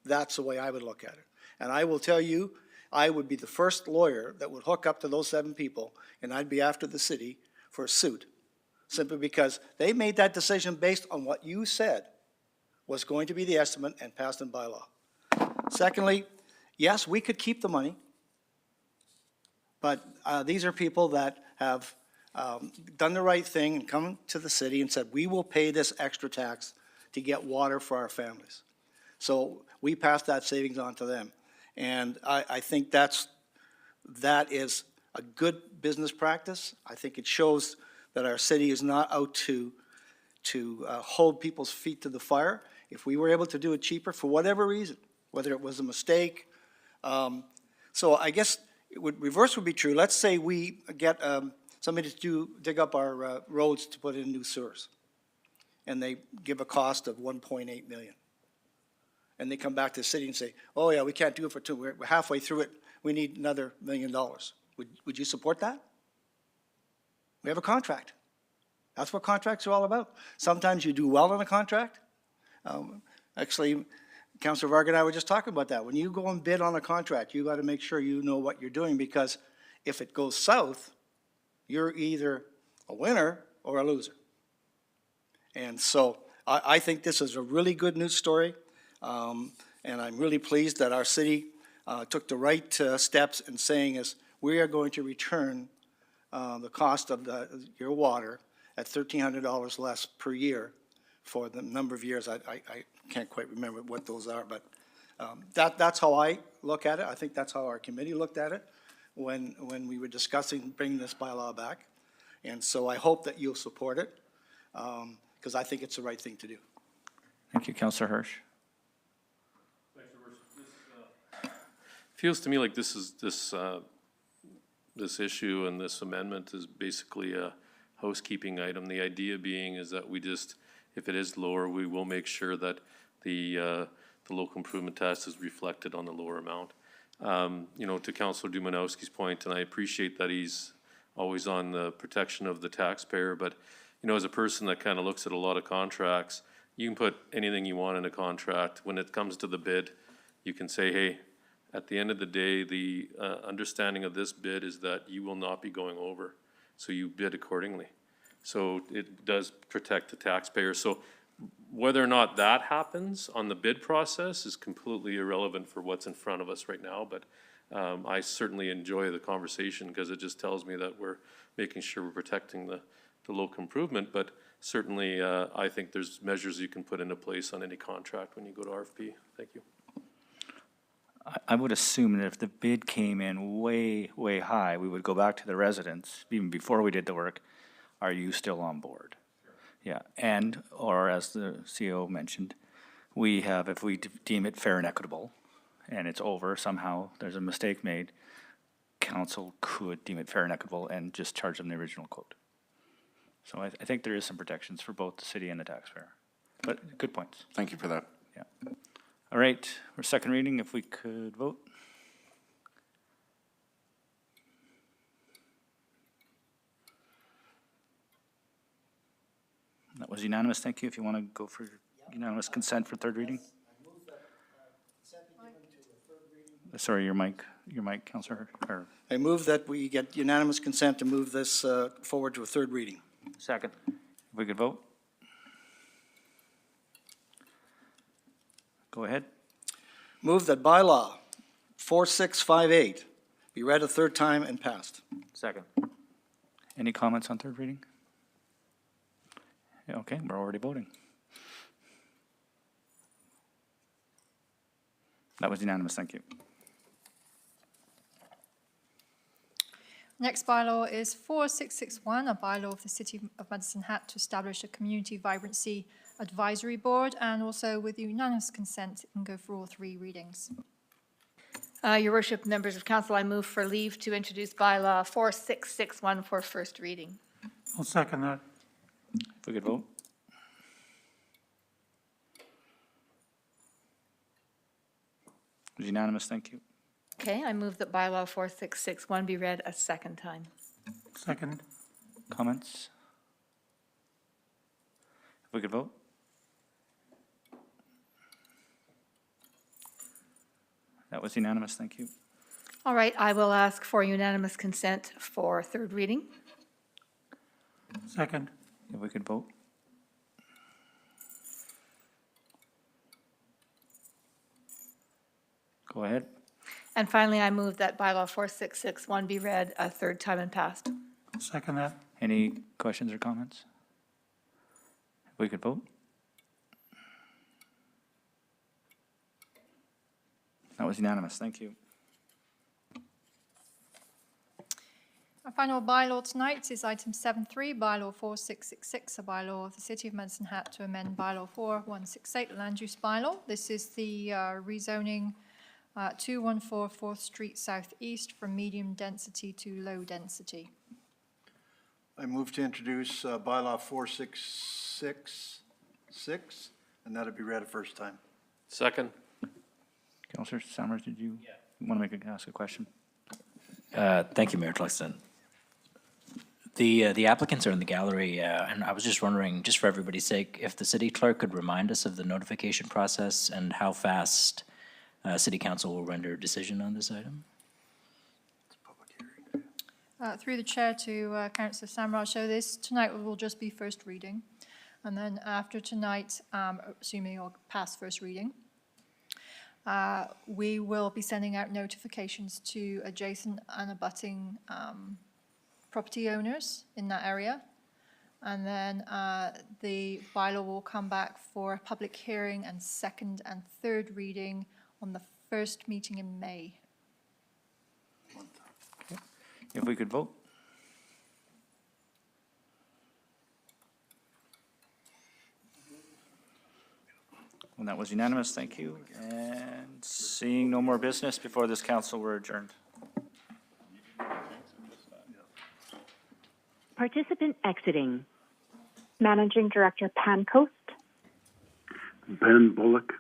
That's the way I would look at it. And I will tell you, I would be the first lawyer that would hook up to those 7 people, and I'd be after the city for a suit, simply because they made that decision based on what you said was going to be the estimate and passed in bylaw. Secondly, yes, we could keep the money, but these are people that have done the right thing and come to the city and said, we will pay this extra tax to get water for our families. So we passed that savings on to them. And I think that is a good business practice. I think it shows that our city is not out to hold people's feet to the fire. If we were able to do it cheaper for whatever reason, whether it was a mistake. So I guess reverse would be true. Let's say we get somebody to dig up our roads to put in new sewers, and they give a cost of $1.8 million. And they come back to the city and say, oh yeah, we can't do it for 2, we're halfway through it, we need another $1 million. Would you support that? We have a contract. That's what contracts are all about. Sometimes you do well in a contract. Actually, Councilor Varga and I were just talking about that. When you go and bid on a contract, you got to make sure you know what you're doing, because if it goes south, you're either a winner or a loser. And so I think this is a really good news story. And I'm really pleased that our city took the right steps in saying is we are going to return the cost of your water at $1,300 less per year for the number of years. I can't quite remember what those are, but that's how I look at it. I think that's how our committee looked at it when we were discussing bringing this bylaw back. And so I hope that you'll support it, because I think it's the right thing to do. Thank you, Councillor Hirsch. Feels to me like this issue and this amendment is basically a housekeeping item. The idea being is that we just, if it is lower, we will make sure that the local improvement tax is reflected on the lower amount. You know, to Councillor Dumanowski's point, and I appreciate that he's always on the protection of the taxpayer, but you know, as a person that kind of looks at a lot of contracts, you can put anything you want in a contract. When it comes to the bid, you can say, hey, at the end of the day, the understanding of this bid is that you will not be going over, so you bid accordingly. So it does protect the taxpayer. So whether or not that happens on the bid process is completely irrelevant for what's in front of us right now, but I certainly enjoy the conversation because it just tells me that we're making sure we're protecting the local improvement, but certainly I think there's measures you can put into place on any contract when you go to RFP. Thank you. I would assume that if the bid came in way, way high, we would go back to the residents, even before we did the work, are you still on board? Yeah, and, or as the CEO mentioned, we have, if we deem it fair and equitable, and it's over, somehow there's a mistake made, council could deem it fair and equitable and just charge them the original quote. So I think there is some protections for both the city and the taxpayer. But good points. Thank you for that. Yeah. All right, for second reading, if we could vote. That was unanimous, thank you. If you want to go for unanimous consent for third reading. Sorry, your mic, Councillor. Or I move that we get unanimous consent to move this forward to a third reading. Second. if we could vote. Go ahead. Move that bylaw 4658 be read a third time and passed. Second. Any comments on third reading? Yeah, okay, we're already voting. That was unanimous, thank you. Next bylaw is 4661, a bylaw of the City of Medicine Hat to establish a Community Vibrancy Advisory Board, and also with unanimous consent, it can go for all 3 readings. Your worship, members of council, I move for leave to introduce bylaw 4661 for first reading. I'll second that. If we could vote. It was unanimous, thank you. Okay, I move that bylaw 4661 be read a second time. Second. Comments? If we could vote. That was unanimous, thank you. All right, I will ask for unanimous consent for third reading. Second. If we could vote. Go ahead. And finally, I move that bylaw 4661 be read a third time and passed. Second that. Any questions or comments? If we could vote. That was unanimous, thank you. Our final bylaw tonight is item 7.3, bylaw 4666, a bylaw of the City of Medicine Hat to amend bylaw 4168, land use bylaw. This is the rezoning 214 4th Street Southeast from medium density to low density. I move to introduce bylaw 4666, and that'll be read a first time. Second. Councillor Summers, did you want to ask a question? Thank you, Mayor Cluxton. The applicants are in the gallery, and I was just wondering, just for everybody's sake, if the city clerk could remind us of the notification process and how fast city council will render a decision on this item? Through the chair to Councillor Samraj, so this tonight will just be first reading. And then after tonight, assuming you'll pass first reading, we will be sending out notifications to adjacent and abutting property owners in that area. And then the bylaw will come back for a public hearing and second and third reading on the first meeting in May. If we could vote. Well, that was unanimous, thank you. And seeing no more business before this council, we're adjourned. Participant exiting. Managing Director Pan Coast. Ben Bullock,